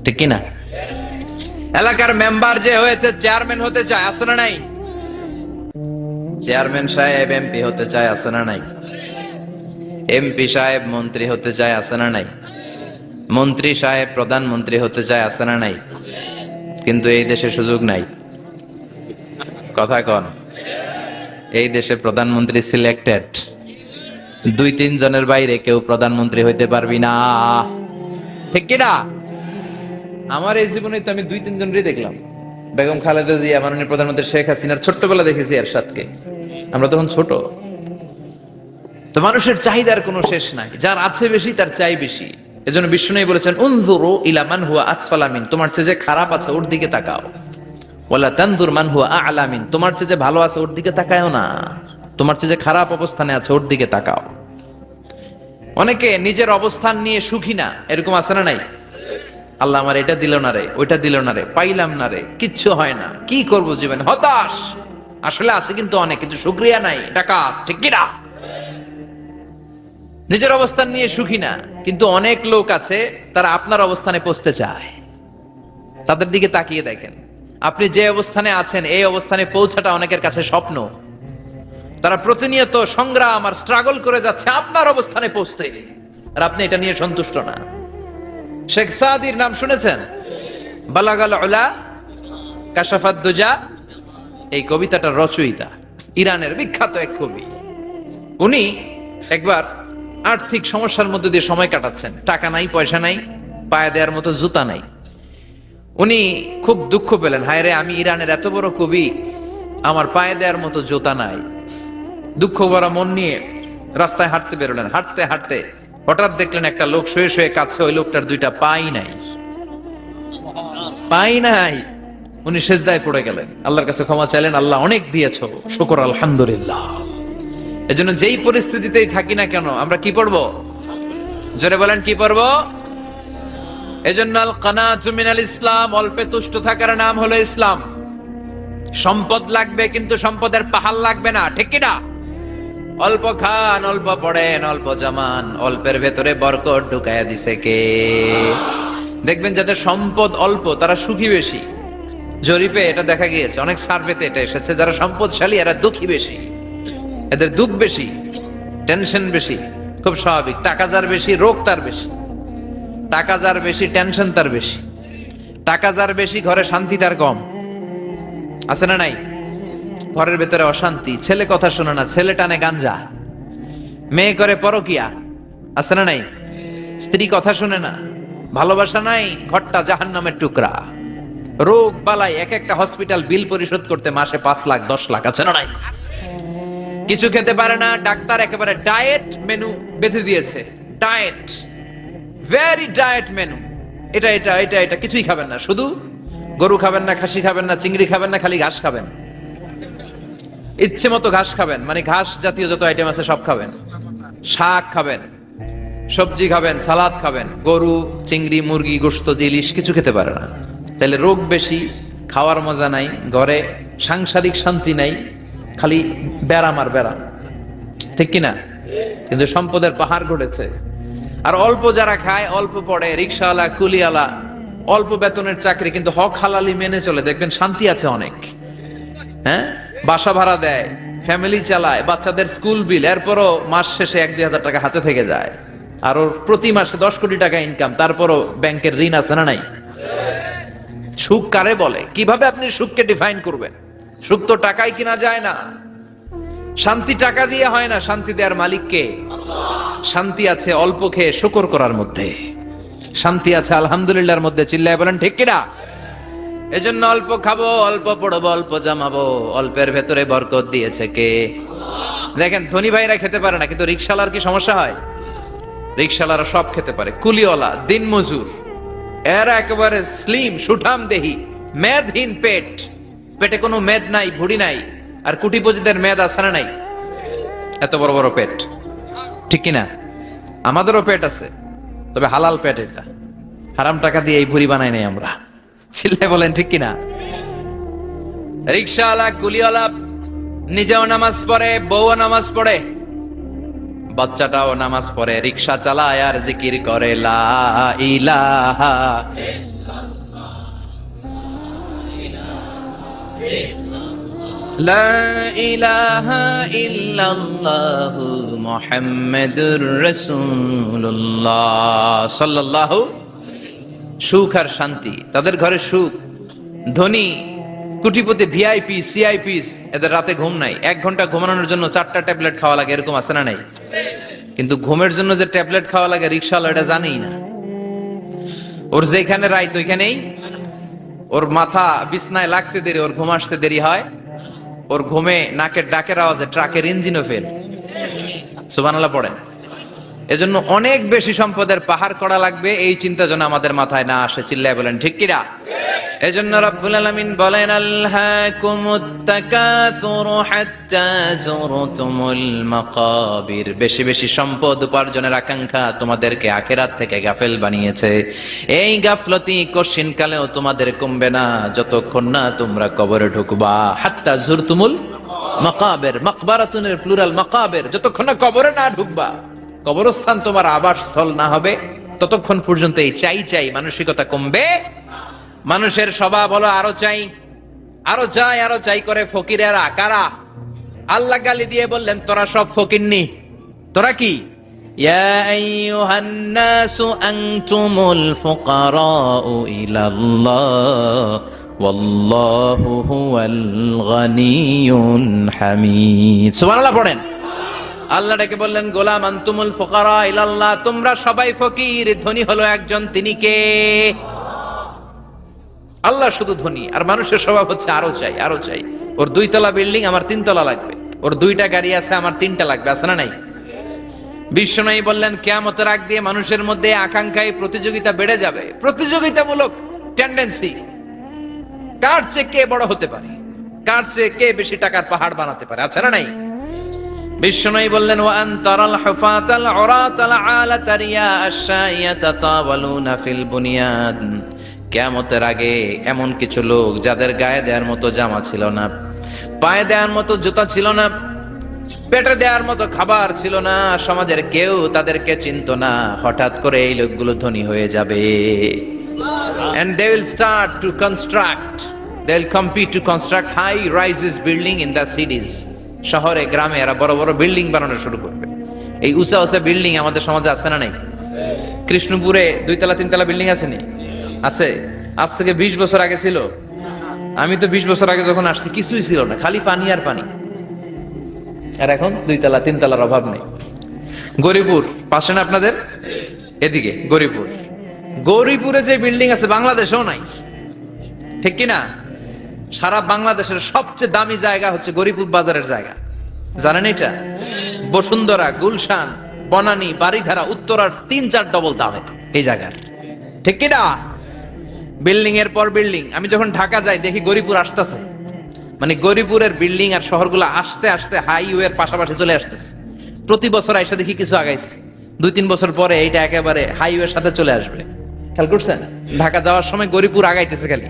ঠিক কিনা? এলাকার মেম্বার যে হয়েছে চেয়ারম্যান হতে চায়, আছে না নাই? চেয়ারম্যান সাহেব এমপি হতে চায়, আছে না নাই? এমপি সাহেব মন্ত্রী হতে চায়, আছে না নাই? মন্ত্রী সাহেব প্রধানমন্ত্রী হতে চায়, আছে না নাই? কিন্তু এই দেশে সুযোগ নাই। কথা কন, এই দেশে প্রধানমন্ত্রী সিলেক্টেড। 2-3 জনের বাইরে কেউ প্রধানমন্ত্রী হইতে পারবি না, ঠিক কি না? আমার এই জীবনে তো আমি 2-3 জনেরই দেখলাম। বেগম খালেদা জিয়া, মাননীয় প্রধানমন্ত্রী শেখ হাসিনার ছোট্টবেলা দেখেছি এরশাদকে, আমরা তখন ছোট। তো মানুষের চাহিদার কোনো শেষ নাই, যার আছে বেশি তার চাই বেশি। এজন্য বিষ্ণু বলেছেন, উনজুরু ইলা মান হুয়া আসফালা মিন, তোমার চেয়ে যে খারাপ আছে ওর দিকে তাকাও। ওয়ালা তানজুর মান হুয়া আ'লা মিন, তোমার চেয়ে যে ভালো আছে ওর দিকে তাকায়ও না, তোমার চেয়ে যে খারাপ অবস্থানে আছে ওর দিকে তাকাও। অনেকে নিজের অবস্থান নিয়ে সুখী না, এরকম আছে না নাই? আল্লাহ আমার এটা দিল না রে, ওইটা দিল না রে, পাইলাম না রে, কিচ্ছু হয় না, কি করব জীবনে, হতাশ। আসলে আছে কিন্তু অনেক, কিন্তু শুকরিয়া নাই, ডাকাত, ঠিক কি না? নিজের অবস্থান নিয়ে সুখী না, কিন্তু অনেক লোক আছে তারা আপনার অবস্থানে পৌঁছতে চায়। তাদের দিকে তাকিয়ে দেখেন, আপনি যে অবস্থানে আছেন এই অবস্থানে পৌঁছাটা অনেকের কাছে স্বপ্ন। তারা প্রতিনিয়ত সংগ্রাম আর স্ট্রাগল করে যাচ্ছে আপনার অবস্থানে পৌঁছতে, আর আপনি এটা নিয়ে সন্তুষ্ট না। শেখ সাদির নাম শুনেছেন? বালাগাল উলা কাশাফাত দুজা, এই কবিতাটার রচয়িতা ইরানের বিখ্যাত এক কবি। উনি একবার আর্থিক সমস্যার মধ্যে দিয়ে সময় কাটাচ্ছেন, টাকা নাই, পয়সা নাই, পায়ে দেওয়ার মতো জুতা নাই। উনি খুব দুঃখ পেলেন, হায় রে, আমি ইরানের এত বড় কবি, আমার পায়ে দেওয়ার মতো জুতা নাই। দুঃখ ভরা মন নিয়ে রাস্তায় হাঁটতে বেরোলেন। হাঁটতে হাঁটতে হঠাৎ দেখলেন একটা লোক শুয়ে শুয়ে কাঁদছে, ওই লোকটার 2টা পাই নাই, পাই নাই। উনি সেজদায় পড়ে গেলেন, আল্লাহর কাছে ক্ষমা চাইলেন, আল্লাহ অনেক দিয়েছো, শুকর আলহামদুলিল্লাহ। এজন্য যেই পরিস্থিতিতেই থাকি না কেন আমরা কি পড়বো? জোরে বলেন, কি পড়বো? এজন্য আল কানাতু মিনাল ইসলাম, অল্পে তুষ্ট থাকার নাম হলো ইসলাম। সম্পদ লাগবে কিন্তু সম্পদের পাহাড় লাগবে না, ঠিক কি না? অল্প খান, অল্প পড়েন, অল্প জামান, অল্পের ভেতরে বরকত ঢুকায়া দিছে কে? দেখবেন যাদের সম্পদ অল্প তারা সুখী বেশি। জরিপে এটা দেখা গিয়েছে, অনেক সার্ভেতে এটা এসেছে, যারা সম্পদশালী এরা দুঃখী বেশি, এদের দুঃখ বেশি, টেনশন বেশি। খুব স্বাভাবিক, টাকা যার বেশি রোগ তার বেশি, টাকা যার বেশি টেনশন তার বেশি, টাকা যার বেশি ঘরে শান্তি তার কম, আছে না নাই? ঘরের ভেতরে অশান্তি, ছেলে কথা শোনে না, ছেলে টানে গাঞ্জা, মেয়ে করে পরকিয়া, আছে না নাই? স্ত্রী কথা শুনে না, ভালোবাসা নাই, ঘরটা জাহান্নামের টুকরা। রোগ বালাই, এক একটা হসপিটাল বিল পরিশোধ করতে মাসে 5 লাখ 10 লাখ, আছে না নাই? কিছু খেতে পারে না, ডাক্তার একেবারে ডায়েট মেনু বেঁধে দিয়েছে, ডায়েট, ভেরি ডায়েট মেনু, এটা এটা এটা এটা কিছুই খাবেন না, শুধু গরু খাবেন না, খাসি খাবেন না, চিংড়ি খাবেন না, খালি ঘাস খাবেন, ইচ্ছে মতো ঘাস খাবেন, মানে ঘাস জাতীয় যত আইটেম আছে সব খাবেন, শাক খাবেন, সবজি খাবেন, সালাদ খাবেন, গরু, চিংড়ি, মুরগি, গোশত, ইলিশ কিছু খেতে পারে না। তাহলে রোগ বেশি, খাওয়ার মজা নাই, ঘরে সাংসারিক শান্তি নাই, খালি ব্যারাম আর ব্যারাম, ঠিক কিনা? কিন্তু সম্পদের পাহাড় গড়েছে। আর অল্প যারা খায়, অল্প পড়ে, রিক্সাওয়ালা, কুলিওয়ালা, অল্প বেতনের চাকরি, কিন্তু হক হালালি মেনে চলে, দেখবেন শান্তি আছে অনেক। হ্যাঁ, বাসা ভাড়া দেয়, ফ্যামিলি চালায়, বাচ্চাদের স্কুল বিল, এরপরও মাস শেষে 1-2 হাজার টাকা হাতে থেকে যায়। আর ওর প্রতি মাসে 10 কোটি টাকা ইনকাম, তারপরও ব্যাংকের ঋণ আছে না নাই? সুখ কারে বলে? কিভাবে আপনি সুখকে ডিফাইন করবেন? সুখ তো টাকায় কিনা যায় না, শান্তি টাকা দিয়ে হয় না, শান্তি দেওয়ার মালিক কে? শান্তি আছে অল্প খেয়ে শুকর করার মধ্যে, শান্তি আছে আলহামদুলিল্লাহর মধ্যে, চিল্লায় বলেন ঠিক কিনা? এজন্য অল্প খাবো, অল্প পড়বো, অল্প জামাবো, অল্পের ভেতরে বরকত দিয়েছে কে? দেখেন ধনী ভাইরা খেতে পারে না, কিন্তু রিকশালার কি সমস্যা হয়? রিকশালারা সব খেতে পারে, কুলিওয়ালা, দিন মজুর, এরা একেবারে স্লিম সুঠাম দেহি, মেদহীন পেট, পেটে কোনো মেদ নাই, ভুড়ি নাই। আর কুটিপতিদের মেদ আছে না নাই? এত বড় বড় পেট, ঠিক কিনা? আমাদেরও পেট আছে, তবে হালাল পেট, এটা হারাম টাকা দিয়ে এই ভুড়ি বানাই নাই আমরা, চিল্লায় বলেন ঠিক কিনা? রিকশাওয়ালা, কুলিওয়ালা নিজেও নামাজ পড়ে, বউও নামাজ পড়ে, বাচ্চাটাও নামাজ পড়ে, রিকশা চালায় আর জিকির করে লা ইলাহা। লা ইলাহা ইল্লাল্লাহু মুহাম্মাদুর রাসূলুল্লাহ সাল্লাল্লাহু। সুখ আর শান্তি, তাদের ঘরে সুখ। ধনী কোটিপতি ভিআইপি সিআইপিস, এদের রাতে ঘুম নাই। 1 ঘন্টা ঘুমানোর জন্য 4টা ট্যাবলেট খাওয়া লাগে, এরকম আছে না নাই? কিন্তু ঘুমের জন্য যে ট্যাবলেট খাওয়া লাগে রিকশাওয়ালা এটা জানেই না। ওর যেখানে রাইত ওইখানেই, ওর মাথা বিছনায় লাগতে দেরি, ওর ঘুম আসতে দেরি হয়। ওর ঘুমে নাকের ডাকের আওয়াজে ট্রাকের ইঞ্জিনও ফেল। সুবহানাল্লাহ পড়েন। এজন্য অনেক বেশি সম্পদের পাহাড় করা লাগবে, এই চিন্তা যেন আমাদের মাথায় না আসে। চিল্লায় বলেন ঠিক কিনা? এজন্য রব্বুল আলামিন বলেন, আলহাকুমুত তাকাসুরু হাত্তা যুরতুমুল মাকাবির। বেশি বেশি সম্পদ উপার্জনের আকাঙ্ক্ষা তোমাদেরকে আখিরাত থেকে গাফেল বানিয়েছে। এই গাফলতি কশিন কালেও তোমাদের কমবে না যতক্ষণ না তোমরা কবরে ঢুকবা। হাত্তা যুরতুমুল মাকাবির, মাকবারাতুনের প্লুরাল মাকাবির, যতক্ষণ না কবরে না ঢুকবা, কবরস্থান তোমার আবাসস্থল না হবে, ততক্ষণ পর্যন্ত এই চাই চাই মানসিকতা কমবে। মানুষের স্বভাব হলো আরো চাই, আরো চাই, আরো চাই করে ফকিরেরা কারা? আল্লাহ গালি দিয়ে বললেন, তোরা সব ফকিরনি। তোরা কি? ইয়া আইয়ুহান নাসু আনতুমুল ফুকারাউ ইলাল্লাহ ওয়াল্লাহু হুয়াল গানিয়ুল হামিদ। সুবহানাল্লাহ পড়েন। আল্লাহ ডেকে বললেন, গোলাম আনতুমুল ফুকারা ইলাল্লাহ, তোমরা সবাই ফকির, ধনী হলো একজন, তিনি কে? আল্লাহ শুধু ধনী, আর মানুষের স্বভাব হচ্ছে আরো চাই, আরো চাই। ওর 2 তলা বিল্ডিং, আমার 3 তলা লাগবে। ওর 2টা গাড়ি আছে, আমার 3টা লাগবে। আছে না নাই? বিশ্বনবী বললেন, কিয়ামতের আগ দিয়ে মানুষের মধ্যে আকাঙ্ক্ষায় প্রতিযোগিতা বেড়ে যাবে, প্রতিযোগিতামূলক টেন্ডেন্সি। কার চেয়ে কে বড় হতে পারে, কার চেয়ে কে বেশি টাকার পাহাড় বানাতে পারে। আছে না নাই? বিশ্বনবী বললেন, ওয়া আনতারাল হুফাতাল উরাতাল আলাতা রিয়া আশ-শাইয়াতা তাওয়ালুনা ফিল বুনিয়ান। কিয়ামতের আগে এমন কিছু লোক যাদের গায়ে দেওয়ার মতো জামা ছিল না, পায়ে দেওয়ার মতো জুতা ছিল না, পেটে দেওয়ার মতো খাবার ছিল না, সমাজের কেউ তাদেরকে চিনতো না। হঠাৎ করে এই লোকগুলো ধনী হয়ে যাবে। And they will start to construct, they will compete to construct high rises building in the cities. শহরে গ্রামে এরা বড় বড় বিল্ডিং বানানো শুরু করবে। এই উঁচা উঁচা বিল্ডিং আমাদের সমাজে আছে না নাই? কৃষ্ণপুরে 2 তলা 3 তলা বিল্ডিং আছে নি? আছে। আজ থেকে 20 বছর আগে ছিল? আমি তো 20 বছর আগে যখন আসছি কিছুই ছিল না, খালি পানি আর পানি। আর এখন 2 তলা 3 তলার অভাব নেই। গরিপুর পাশে না আপনাদের? এদিকে গরিপুর, গরিপুরে যে বিল্ডিং আছে বাংলাদেশেও নাই, ঠিক কি না? সারা বাংলাদেশের সবচেয়ে দামি জায়গা হচ্ছে গরিপুর বাজারের জায়গা। জানেন এটা? বসুন্ধরা, গুলশান, বনানী, বাড়িধারা, উত্তরার 3-4 ডবল দাম এই জায়গার, ঠিক কি না? বিল্ডিং এর পর বিল্ডিং। আমি যখন ঢাকা যাই দেখি গরিপুর আসতেছে, মানে গরিপুরের বিল্ডিং আর শহরগুলো আস্তে আস্তে হাইওয়ের পাশাপাশি চলে আসতেছে। প্রতি বছর আইসা দেখি কিছু আগাইছে, 2-3 বছর পরে এইটা একেবারে হাইওয়ের সাথে চলে আসবে। খেয়াল করছেন? ঢাকা যাওয়ার সময় গরিপুর আগাইতেছে, খালি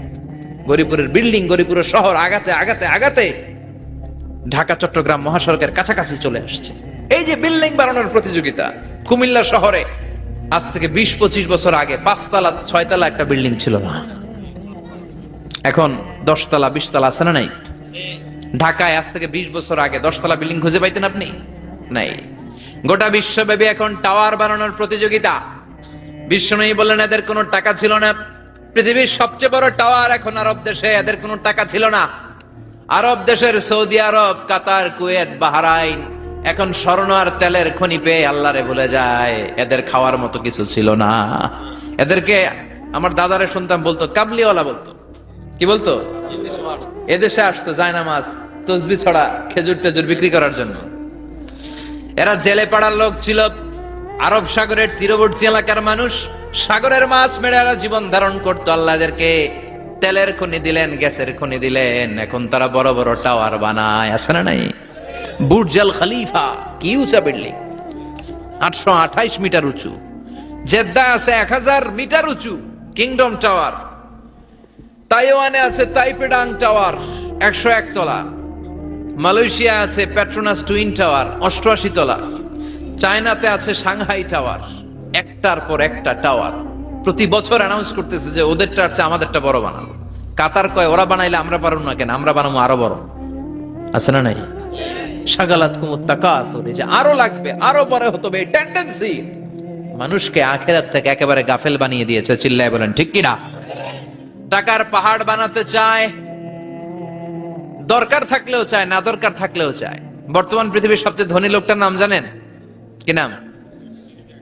গরিপুরের বিল্ডিং, গরিপুরের শহর আগাতে আগাতে আগাতে ঢাকা চট্টগ্রাম মহাসড়কের কাছাকাছি চলে আসছে। এই যে বিল্ডিং বানানোর প্রতিযোগিতা, কুমিল্লা শহরে আজ থেকে 20-25 বছর আগে 5 তলা 6 তলা একটা বিল্ডিং ছিল না, এখন 10 তলা 20 তলা। আছে না নাই? ঢাকায় আজ থেকে 20 বছর আগে 10 তলা বিল্ডিং খুঁজে পাইতেন আপনি? নাই। গোটা বিশ্বব্যাপী এখন টাওয়ার বানানোর প্রতিযোগিতা। বিশ্বনবী বললেন, এদের কোনো টাকা ছিল না। পৃথিবীর সবচেয়ে বড় টাওয়ার এখন আরব দেশে, এদের কোনো টাকা ছিল না। আরব দেশের সৌদি আরব, কাতার, কুয়েত, বাহরাইন এখন স্বর্ণ আর তেলের খনি পেয়ে আল্লাহরে ভুলে যায়। এদের খাওয়ার মতো কিছু ছিল না। এদেরকে আমার দাদারে শুনতাম বলতো কাবলিওয়ালা, বলতো কি বলতো? এদেশে আসতো জায়নামাজ, তসবিহ ছড়া, খেজুর টেজুর বিক্রি করার জন্য। এরা জেলে পাড়ার লোক ছিল। আরব সাগরের তীরবর্তী এলাকার মানুষ, সাগরের মাছ মেরে এরা জীবন ধারণ করতো। আল্লাহ এদেরকে তেলের খনি দিলেন, গ্যাসের খনি দিলেন, এখন তারা বড় বড় টাওয়ার বানায়। আছে না নাই? বুর্জ আল খলিফা, কি উঁচা বিল্ডিং, 828 মিটার উঁচু। জেদ্দা আছে 1000 মিটার উঁচু কিংডম টাওয়ার। তাইওয়ানে আছে তাইপেডাং টাওয়ার 101 তলা। মালয়েশিয়া আছে পেট্রোনাস টুইন টাওয়ার 88 তলা। চায়নাতে আছে সাংহাই টাওয়ার, একটার পর একটা টাওয়ার। প্রতি বছর অ্যানাউন্স করতেছে যে ওদেরটা আছে আমাদেরটা বড় বানাবো। কাতার কয় ওরা বানাইলে আমরা পারবো না কেন, আমরা বানাবো আরো বড়। আছে না নাই? শাগালাত কুমুত তাকাসুর, যে আরো লাগবে, আরো বড় হতে হবে, টেন্ডেন্সি মানুষকে আখেরাত থেকে একেবারে গাফেল বানিয়ে দিয়েছে। চিল্লায় বলেন ঠিক কিনা? টাকার পাহাড় বানাতে চায়, দরকার থাকলেও চায়, না দরকার থাকলেও চায়। বর্তমান পৃথিবীর সবচেয়ে ধনী লোকটার নাম জানেন কি নাম?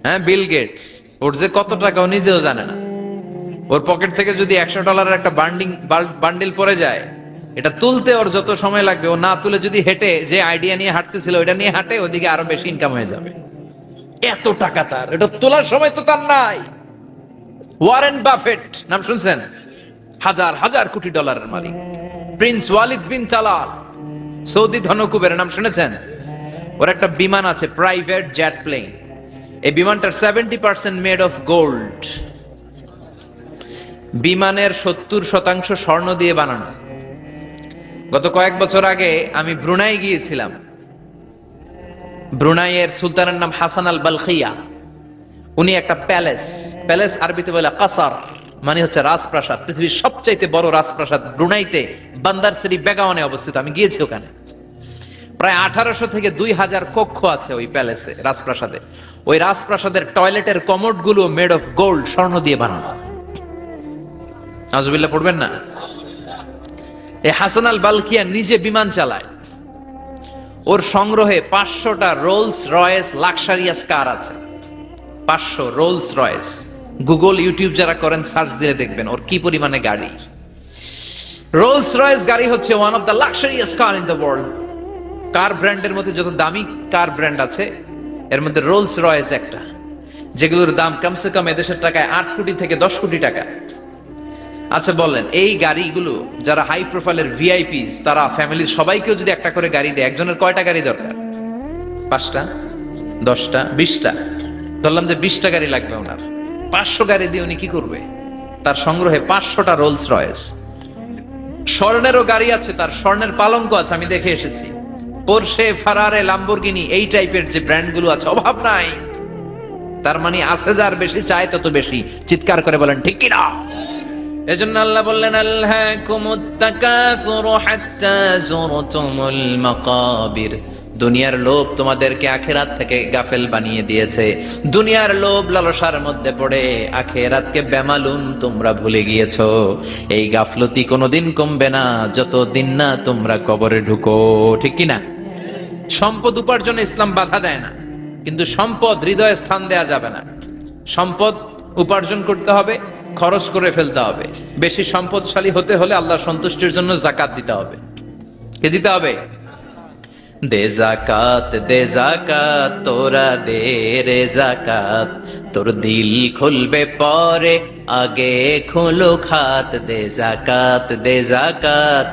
হ্যাঁ, বিল গেটস। ওর যে কত টাকা ও নিজেও জানে না। ওর পকেট থেকে যদি $100 একটা বান্ডিল পড়ে যায়, এটা তুলতে ওর যত সময় লাগবে, ও না তুলে যদি হেঁটে, যে আইডিয়া নিয়ে হাঁটতেছিল ওইটা নিয়ে হাঁটে, ওদিকে আরো বেশি ইনকাম হয়ে যাবে। এত টাকা তার, এটা তোলার সময় তো তার নাই। ওয়ারেন বাফেট নাম শুনছেন? হাজার হাজার কোটি ডলারের মালিক। Prince Walid bin Talal, Saudi ধনকুবের নাম শুনেছেন? ওর একটা বিমান আছে, প্রাইভেট জেট প্লেন। এই বিমানটার 70% মেড অফ গোল্ড। বিমানের 70% স্বর্ণ দিয়ে বানানো। গত কয়েক বছর আগে আমি ব্রুনাই গিয়েছিলাম। ব্রুনাইয়ের সুলতানের নাম হাসান আল বালখিয়া। উনি একটা প্যালেস আরবিতে বলে কাসার, মানে হচ্ছে রাজপ্রাসাদ। পৃথিবীর সবচাইতে বড় রাজপ্রাসাদ ব্রুনাইতে বান্দার সিটি বেগাওয়ানে অবস্থিত। আমি গিয়েছি ওখানে। প্রায় 1800 থেকে 2000 কক্ষ আছে ওই প্যালেসে, রাজপ্রাসাদে। ওই রাজপ্রাসাদের টয়লেটের কমোড গুলো মেড অফ গোল্ড, স্বর্ণ দিয়ে বানানো। আউযুবিল্লাহ পড়বেন না? এই হাসান আল বালখিয়া নিজে বিমান চালায়। ওর সংগ্রহে 500টা রোলস রয়েস লাক্সারিয়াস কার আছে। 500 রোলস রয়েস। গুগল ইউটিউব যারা করেন সার্চ দিলে দেখবেন ওর কি পরিমাণে গাড়ি। রোলস রয়েস গাড়ি হচ্ছে one of the luxurious car in the world. Car ব্র্যান্ডের মধ্যে যত দামি কার ব্র্যান্ড আছে, এর মধ্যে রোলস রয়েস একটা, যেগুলোর দাম কমসে কম এদেশের টাকায় 8 কোটি থেকে 10 কোটি টাকা। আচ্ছা বলেন, এই গাড়িগুলো যারা হাই প্রোফাইলের ভিআইপিস, তারা ফ্যামিলির সবাইকেও যদি একটা করে গাড়ি দেয়, একজনের কয়টা গাড়ি দরকার? 5টা, 10টা, 20টা। ধরলাম যে 20টা গাড়ি লাগবে ওনার। 500 গাড়ি দিয়ে উনি কি করবে? তার সংগ্রহে 500টা রোলস রয়েস। স্বর্ণেরও গাড়ি আছে, তার স্বর্ণের পালঙ্ক আছে, আমি দেখে এসেছি। পোরশে, ফারারে, লাম্বরগিনি, এই টাইপের যে ব্র্যান্ডগুলো আছে, অভাব নাই। তার মানে আছে, যার বেশি চায় তত বেশি। চিৎকার করে বলেন ঠিক কিনা? এজন্য আল্লাহ বললেন, আলহাকুমুত তাকাসুরু হাত্তা যুরতুমুল মাকাবির। দুনিয়ার লোভ তোমাদেরকে আখিরাত থেকে গাফেল বানিয়ে দিয়েছে। দুনিয়ার লোভ লালসার মধ্যে পড়ে আখিরাতকে বেমালুম তোমরা ভুলে গিয়েছো। এই গাফলতি কোনোদিন কমবে না যতদিন না তোমরা কবরে ঢুকো। ঠিক কি না? সম্পদ উপার্জনে ইসলাম বাধা দেয় না, কিন্তু সম্পদ হৃদয়ে স্থান দেয়া যাবে না। সম্পদ উপার্জন করতে হবে, খরচ করে ফেলতে হবে। বেশি সম্পদশালী হতে হলে আল্লাহর সন্তুষ্টির জন্য যাকাত দিতে হবে। কে দিতে হবে? দে জাকাত তোরা দে রে জাকাত, তোর দিল খুলবে পরে আগে খোলো খাত। দে জাকাত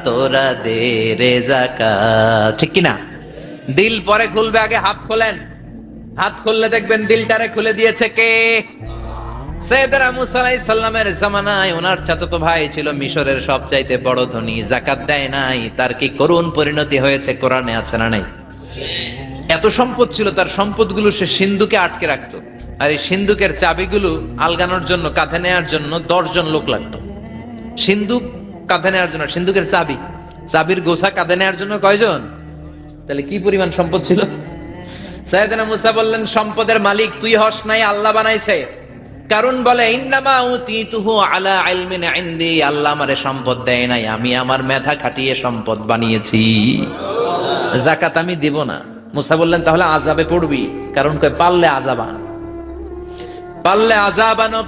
তোরা দে রে জাকাত। ঠিক কিনা? দিল পরে খুলবে, আগে হাত খোলেন। হাত খুললে দেখবেন দিলটারে খুলে দিয়েছে কে? সাইয়েদনা মুসা আলাইহিস সালামের জামানায় ওনার চাচাতো ভাই ছিল মিশরের সবচাইতে বড় ধনী, যাকাত দেয় নাই। তার কি করুণ পরিণতি হয়েছে কোরআনে আছে না নাই? এত সম্পদ ছিল, তার সম্পদগুলো সে সিন্ধুকে আটকে রাখতো। আর এই সিন্ধুকের চাবিগুলো আলগানোর জন্য, কাঁধে নেওয়ার জন্য 10 জন লোক লাগতো। সিন্ধুক কাঁধে নেওয়ার জন্য, সিন্ধুকের চাবির গোছা কাঁধে নেওয়ার জন্য কয়জন? তাহলে কি পরিমাণ সম্পদ ছিল? সাইয়েদনা মুসা বললেন, সম্পদের মালিক তুই হস নাই, আল্লাহ বানাইছে। কারণ বলে, ইন্নামা উতিতুহু আলা ইলমিন ইনদি, আল্লাহ আমারে সম্পদ দেয় নাই, আমি আমার মেধা খাটিয়ে সম্পদ বানিয়েছি। যাকাত আমি দিব না। মুসা বললেন, তাহলে আযাবে পড়বি। কারণ কয় পারলে আযাব আনো।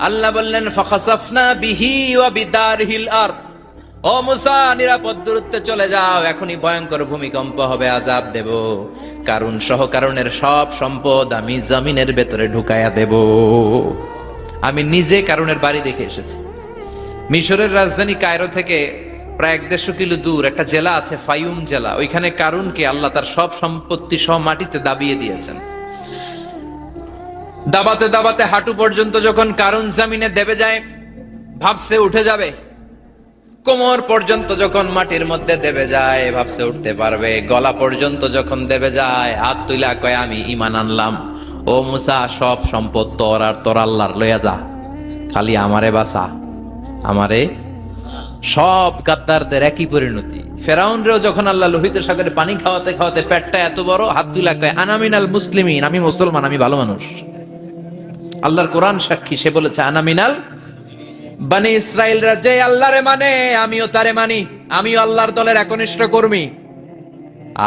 আল্লাহ বললেন, ফাখাসাফনা বিহি ওয়া বিদারহিল আরদ। ও মুসা, নিরাপদ দূরত্বে চলে যাও, এখনই ভয়ঙ্কর ভূমিকম্প হবে, আযাব দেব। কারণ সহ কারণের সব সম্পদ আমি জমিনের ভেতরে ঢুকায়া দেব। আমি নিজে কারণের বাড়ি দেখে এসেছি। মিশরের রাজধানী কায়রো থেকে প্রায় 150 কিলো দূর একটা জেলা আছে, ফায়ুম জেলা। ওইখানে কারুনকে আল্লাহ তার সব সম্পত্তি সহ মাটিতে দাবিয়ে দিয়েছেন। দাবাতে দাবাতে হাঁটু পর্যন্ত যখন কারুন জমিনে দেবে যায়, ভাবছে উঠে যাবে। কোমর পর্যন্ত যখন মাটির মধ্যে দেবে যায়, ভাবছে উঠতে পারবে। গলা পর্যন্ত যখন দেবে যায়, হাত তুইলা কয় আমি ঈমান আনলাম। ও মুসা, সব সম্পদ তোর আর তোর আল্লাহর লইয়া যা, খালি আমারে বাঁচা, আমারে। সব গাদ্দারদের একই পরিণতি। ফেরাউনরেও যখন আল্লাহ লোহিত সাগরে পানি খাওয়াতে খাওয়াতে পেটটা এত বড়, হাত তুলে কয় আনামিনাল মুসলিমিন, আমি মুসলমান, আমি ভালো মানুষ। আল্লাহর কোরআন সাক্ষী, সে বলেছে আনামিনাল বনি ইসরাইলরা যে আল্লাহরে মানে আমিও তারে মানি, আমিও আল্লাহর দলের একনিষ্ঠ কর্মী।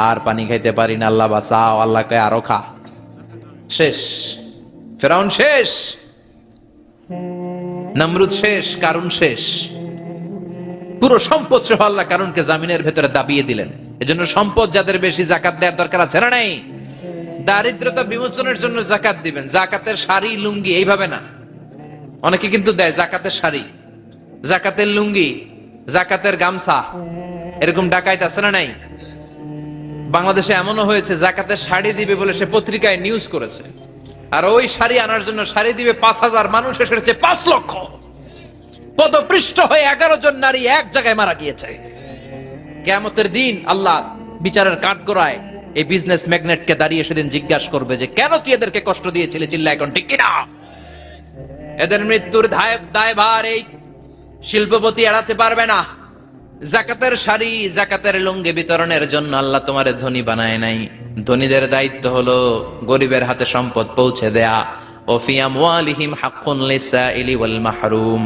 আর পানি খাইতে পারি না, আল্লাহ বাঁচাও। আল্লাহ কয় আরো খা। শেষ, ফেরাউন শেষ, নমরুদ শেষ, কারুন শেষ। পুরো সম্পদ সহ আল্লাহ কারুনকে জামিনের ভেতরে দাবিয়ে দিলেন। এজন্য সম্পদ যাদের বেশি জাকাত দেওয়ার দরকার আছে না নাই? দারিদ্রতা বিমোচনের জন্য জাকাত দিবেন। জাকাতের শাড়ি লুঙ্গি এইভাবে না, অনেকে কিন্তু দেয় জাকাতের শাড়ি, জাকাতের লুঙ্গি, জাকাতের গামছা, এরকম ডাকাইত আছে না নাই? বাংলাদেশে এমনও হয়েছে জাকাতের শাড়ি দিবে বলে সে পত্রিকায় নিউজ করেছে, আর ওই শাড়ি আনার জন্য শাড়ি দিবে 5,000, মানুষ এসেছে 5 লক্ষ। পদপৃষ্ঠ হয়ে 11 জন নারী এক জায়গায় মারা গিয়েছে। কিয়ামতের দিন আল্লাহ বিচারের কাঠগড়ায় এই বিজনেস ম্যাগনেটকে দাঁড়িয়ে সেদিন জিজ্ঞাসা করবে যে কেন তুই এদেরকে কষ্ট দিয়েছিলি? চিল্লা এখন ঠিক কিনা? এদের মৃত্যুর দায়ভার এই শিল্পপতি এড়াতে পারবে না। জাকাতের শাড়ি, জাকাতের লুঙ্গি বিতরণের জন্য আল্লাহ তোমারে ধনী বানায় নাই। ধনীদের দায়িত্ব হলো গরিবের হাতে সম্পদ পৌঁছে দেয়া। ও ফি আমওয়ালিহিম হাক্কুন লিসাইলি ওয়াল মাহরুম।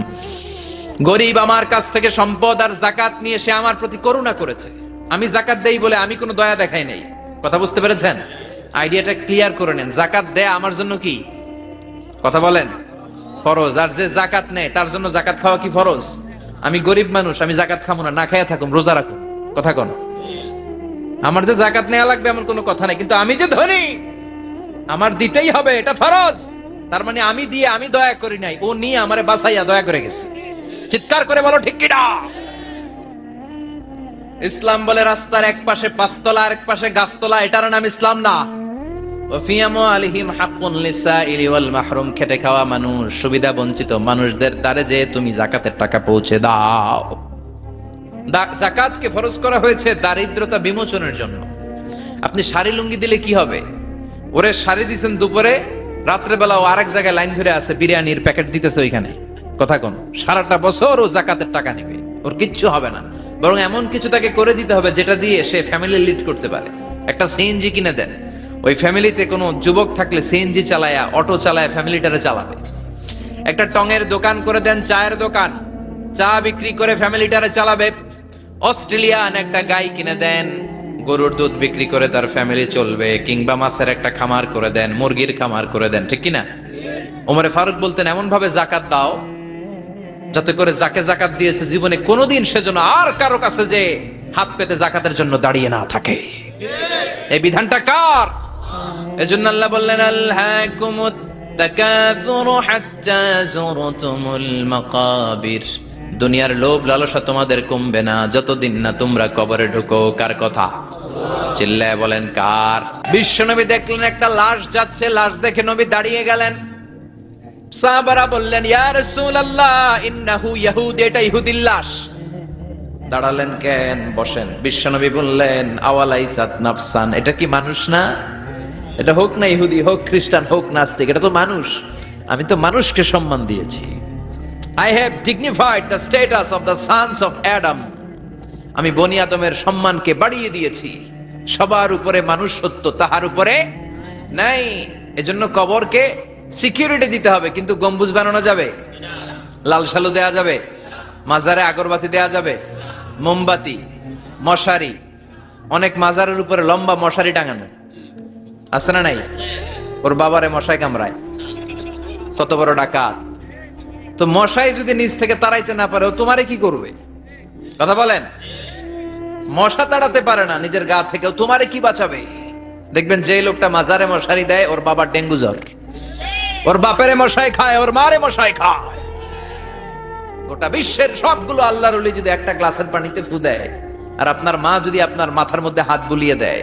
গরিব আমার কাছ থেকে সম্পদ আর জাকাত নিয়ে সে আমার প্রতি করুণা করেছে। আমি জাকাত দেই বলে আমি কোনো দয়া দেখাই নাই। কথা বুঝতে পেরেছেন? আইডিয়াটা ক্লিয়ার করে নেন। জাকাত দেয়া আমার জন্য কি? কথা বলেন, ফরজ। আর যে জাকাত নেয় তার জন্য জাকাত খাওয়া কি ফরজ? আমি গরিব মানুষ, আমি জাকাত খাবো না, না খাইয়া থাকুম, রোজা রাখুন। কথা কন। আমার যে জাকাত নেওয়া লাগবে এমন কোনো কথা নাই, কিন্তু আমি যে ধনী আমার দিতেই হবে, এটা ফরজ। তার মানে আমি দিয়ে আমি দয়া করি নাই, ও নিয়ে আমারে বাঁচাইয়া দয়া করে গেছে। চিৎকার করে বলো ঠিক কিনা? ইসলাম বলে রাস্তার এক পাশে 5 তলা আর এক পাশে গাছতলা, এটার নাম ইসলাম না। খেটে খাওয়া মানুষ, সুবিধা বঞ্চিত মানুষদের দ্বারে যে তুমি জাকাতের টাকা পৌঁছে দাও। জাকাতকে ফরজ করা হয়েছে দারিদ্রতা বিমোচনের জন্য। আপনি শাড়ি লুঙ্গি দিলে কি হবে? ওরে শাড়ি দিচ্ছেন দুপুরে, রাত্রেবেলা ও আরেক জায়গায় লাইন ধরে আছে, বিরিয়ানির প্যাকেট দিতেছে ওইখানে। কথা কোন? সারাটা বছর ও জাকাতের টাকা নেবে, ওর কিচ্ছু হবে না। বরং এমন কিছু তাকে করে দিতে হবে যেটা দিয়ে সে ফ্যামিলি লিড করতে পারে। একটা সিএনজি কিনে দেন, ওই ফ্যামিলিতে কোনো যুবক থাকলে সিএনজি চালায়া, অটো চালায়া ফ্যামিলিটারে চালাবে। একটা টঙের দোকান করে দেন, চায়ের দোকান, চা বিক্রি করে ফ্যামিলিটারে চালাবে। অস্ট্রেলিয়ান একটা গাই কিনে দেন, গরুর দুধ বিক্রি করে তার ফ্যামিলি চলবে। কিংবা মাছের একটা খামার করে দেন, মুরগির খামার করে দেন, ঠিক কিনা? ওমরে ফারুক বলতেন এমন ভাবে জাকাত দাও যাতে করে যাকে জাকাত দিয়েছে জীবনে কোনোদিন সেজন্য আর কারো কাছে যে হাত পেতে জাকাতের জন্য দাঁড়িয়ে না থাকে। এই বিধানটা কার? এজন্য আল্লাহ বললেন আলহাকুমুত তাকাসুরু হাত্তা যুরতুমুল মাকাবির। দুনিয়ার লোভ লালসা তোমাদের কমবে না যতদিন না তোমরা কবরে ঢুকো। কার কথা? চিল্লায় বলেন কার? বিশ্বনবী দেখলেন একটা লাশ যাচ্ছে, লাশ দেখে নবী দাঁড়িয়ে গেলেন। সাহাবারা বললেন ইয়া রাসূলুল্লাহ ইন্নাহু ইয়াহুদ, এটা ইহুদির লাশ। দাঁড়ালেন কেন? বসেন। বিশ্বনবী বললেন আওয়ালাইসাত নাফসান, এটা কি মানুষ না? এটা হোক না ইহুদি, হোক খ্রিস্টান, হোক নাস্তিক, এটা তো মানুষ। আমি তো মানুষকে সম্মান দিয়েছি। I have dignified the status of the sons of Adam. আমি বনি আদমের সম্মানকে বাড়িয়ে দিয়েছি। সবার উপরে মানুষ সত্য, তাহার উপরে নাই। এজন্য কবরকে সিকিউরিটি দিতে হবে, কিন্তু গম্বুজ বানানো যাবে, লাল সালু দেয়া যাবে, মাজারে আগরবাতি দেয়া যাবে, মোমবাতি, মশারি। অনেক মাজারের উপরে লম্বা মশারি টাঙানো আছে না নাই? ওর বাবারে মশাই কামড়ায়, কত বড় ডাকাত। তো মশাই যদি নিচ থেকে তাড়াইতে না পারে, ও তোমারে কি করবে? কথা বলেন। মশা তাড়াতে পারে না নিজের গা থেকে, তোমারে কি বাঁচাবে? দেখবেন যে লোকটা মাজারে মশারি দেয়, ওর বাবার ডেঙ্গু জ্বর, ওর বাপেরে মশাই খায়, ওর মারে মশাই খায়। গোটা বিশ্বের সবগুলো আল্লাহর ওলি যদি একটা গ্লাসের পানিতে ফু দেয়, আর আপনার মা যদি আপনার মাথার মধ্যে হাত বুলিয়ে দেয়,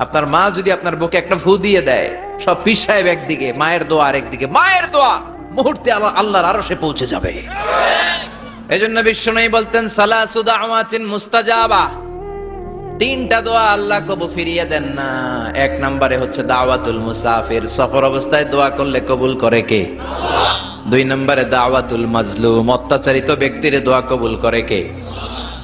আপনার মা যদি আপনার বুকে একটা ফু দিয়ে দেয়, সব পীর সাহেব একদিকে, মায়ের দোয়া আরেকদিকে। মায়ের দোয়া মুহূর্তে আল্লাহর আরশে পৌঁছে যাবে। এজন্য বিশ্বনবী বলতেন সালাসু দাওয়াতিন মুস্তাজাবা, 3টা দোয়া আল্লাহ কবুল ফিরিয়ে দেন না। 1 নম্বরে হচ্ছে দাওয়াতুল মুসাফির, সফর অবস্থায় দোয়া করলে কবুল করে কে? 2 নম্বরে দাওয়াতুল মাজলুম, অত্যাচারিত ব্যক্তির দোয়া কবুল করে কে?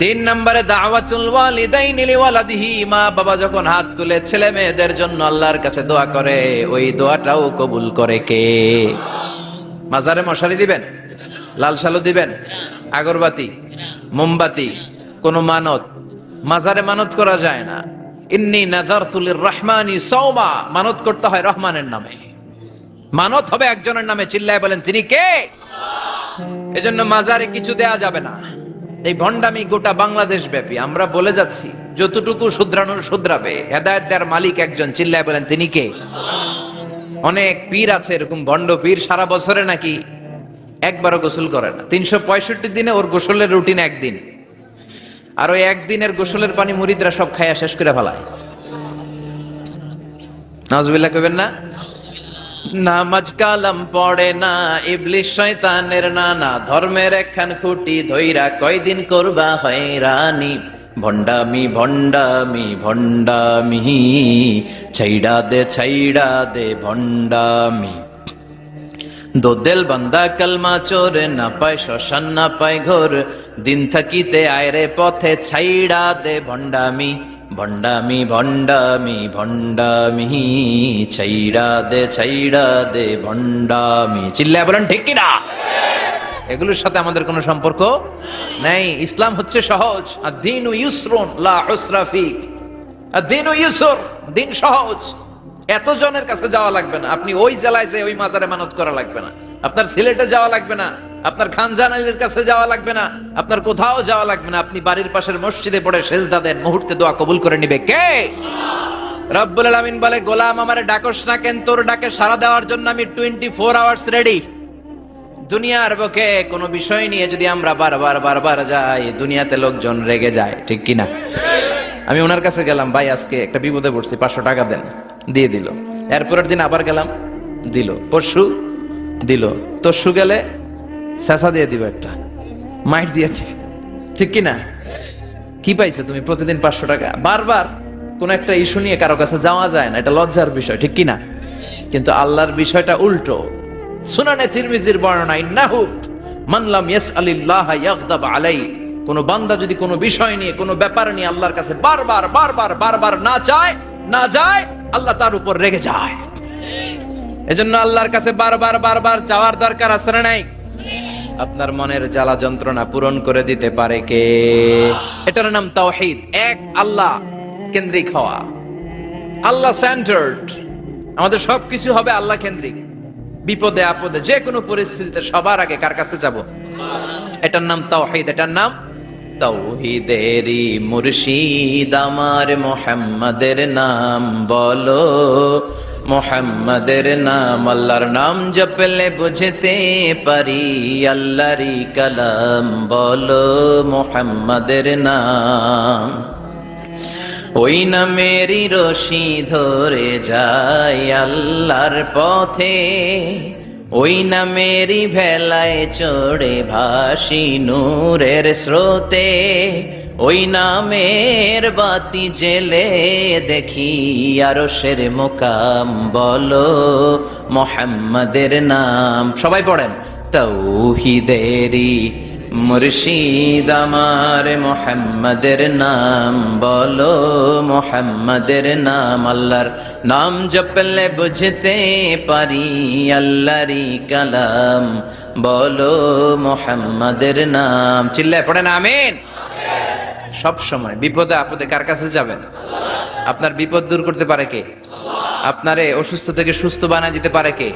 3 নম্বরে দাওয়াতুল ওয়ালিদাইনি লিওয়ালাদিহি, মা বাবা যখন হাত তুলে ছেলে মেয়েদের জন্য আল্লাহর কাছে দোয়া করে, ওই দোয়াটাও কবুল করে কে? মাজারে মশারি দিবেন, লাল শালু দিবেন, আগরবাতি, মোমবাতি, কোন মানত? মাজারে মানত করা যায় না। ইন্নী নাযারতু লিররহমানি সাওমা, মানত করতে হয় রহমানের নামে। মানত হবে একজনের নামে, চিল্লায় বলেন তিনি কে? এজন্য মাজারে কিছু দেয়া যাবে না। এই ভণ্ডামি গোটা বাংলাদেশ ব্যাপী, আমরা বলে যাচ্ছি যতটুকু শুধরানোর শুধরাবে। হেদায়েত দেওয়ার মালিক একজন, চিল্লায় বলেন তিনি কে? অনেক পীর আছে এরকম ভণ্ড পীর, সারা বছরে নাকি একবারও গোসল করে না, 365 দিনে ওর গোসলের রুটিন একদিন, আর ওই একদিনের গোসলের পানি মুরিদরা সব খাইয়া শেষ করে ফেলায়। নাউজুবিল্লাহ কইবেন না? নামাজ কালাম পড়ে না, ইবলিশ শয়তানের নানা, ধর্মের একখান খুঁটি ধইরা কয়দিন করবা হয়রানি। ভণ্ডামি ভণ্ডামি ভণ্ডামি, ছাইড়া দে ভণ্ডামি। দোদেল বান্দা কালমা চোর, না পায় শ্মশান না পায় ঘোর, দিন থাকিতে আয়রে পথে ছাইড়া দে ভণ্ডামি। ভণ্ডামি ভণ্ডামি ভণ্ডামি, ছাইড়া দে ভণ্ডামি। চিল্লায় বলেন ঠিক কিনা? এগুলোর সাথে আমাদের কোনো সম্পর্ক নাই। ইসলাম হচ্ছে সহজ। আদ-দীনু ইউসরুন লা উসরা ফীহ। আদ-দীনু ইউসর, দিন সহজ। এত জনের কাছে যাওয়া লাগবে না, আপনি ওই জেলায় যে ওই মাজারে মানত করা লাগবে না, আপনার সিলেটে যাওয়া লাগবে না, আপনার খানজান আলীর কাছে যাওয়া লাগবে না, আপনার কোথাও যাওয়া লাগবে না। আপনি বাড়ির পাশের মসজিদে পড়ে সেজদা দেন, মুহূর্তে দোয়া কবুল করে নিবে কে? রব্বুল আলামিন বলে, গোলাম আমারে ডাকস না কেন? তোর ডাকে সাড়া দেওয়ার জন্য আমি 24 আওয়ার্স রেডি। দুনিয়ার বুকে কোনো বিষয় নিয়ে যদি আমরা বারবার যাই, দুনিয়াতে লোকজন রেগে যায়, ঠিক কিনা? আমি ওনার কাছে গেলাম, ভাই আজকে একটা বিপদে পড়ছি, 500 টাকা দেন, দিয়ে দিল। এরপরের দিন আবার গেলাম, দিল। পরশু দিল, তরশু গেলে চেঁচা দিয়ে দিব, একটা মাইট দিয়ে দিবে, ঠিক কিনা? কি পাইছো তুমি? প্রতিদিন 500 টাকা। বারবার কোন একটা ইস্যু নিয়ে কারো কাছে যাওয়া যায় না, এটা লজ্জার বিষয়, ঠিক কিনা? কিন্তু আল্লাহর বিষয়টা উল্টো। সুনানে তিরমিজির বর্ণনা, ইন্নাহু মান লাম ইয়াসআলিল্লাহ ইয়াগদাব আলাই, কোন বান্দা যদি কোনো বিষয় নিয়ে, কোনো ব্যাপার নিয়ে আল্লাহর কাছে বারবার না যায়, আল্লাহ তার উপর রেগে যায়। এজন্য আল্লাহর কাছে বারবার যাওয়ার দরকার আছে না নাই? আপনার মনের জ্বালা যন্ত্রণা পূরণ করে দিতে পারে কে? এটার নাম তাওহীদ। এক আল্লাহ কেন্দ্রিক হওয়া, আল্লাহ সেন্টার্ড। আমাদের সবকিছু হবে আল্লাহ কেন্দ্রিক। বিপদে আপদে যে কোনো পরিস্থিতিতে সবার আগে কার কাছে যাব? এটার নাম তাওহীদ। এটার নাম তাওহীদেরই মুর্শিদ আমার মুহাম্মাদের নাম বলো, মুহাম্মাদের নাম। আল্লাহর নাম জপলে বুঝতে পারি আল্লাহরই কালাম বলো, মুহাম্মাদের নাম। ওই নামেরই রশি ধরে যায় আল্লাহর পথে, ওই নামেরই ভেলায় চড়ে ভাসি নূরের স্রোতে, ওই নামের বাতি জেলে দেখি আরশের মুকাম বলো, মুহাম্মাদের নাম। সবাই পড়েন, তাওহীদেরই মুর্শিদ আমার মুহাম্মাদের নাম বলো, মুহাম্মাদের নাম। আল্লাহর নাম জপলে বুঝতে পারি আল্লাহরই কালাম বলো, মুহাম্মাদের নাম। চিল্লায় পড়েন আমিন। সব সময় বিপদে আপদে কার কাছে যাবেন? আপনার বিপদ দূর করতে পারে কে? আপনারে অসুস্থ থেকে সুস্থ বানায় দিতে পারে কে?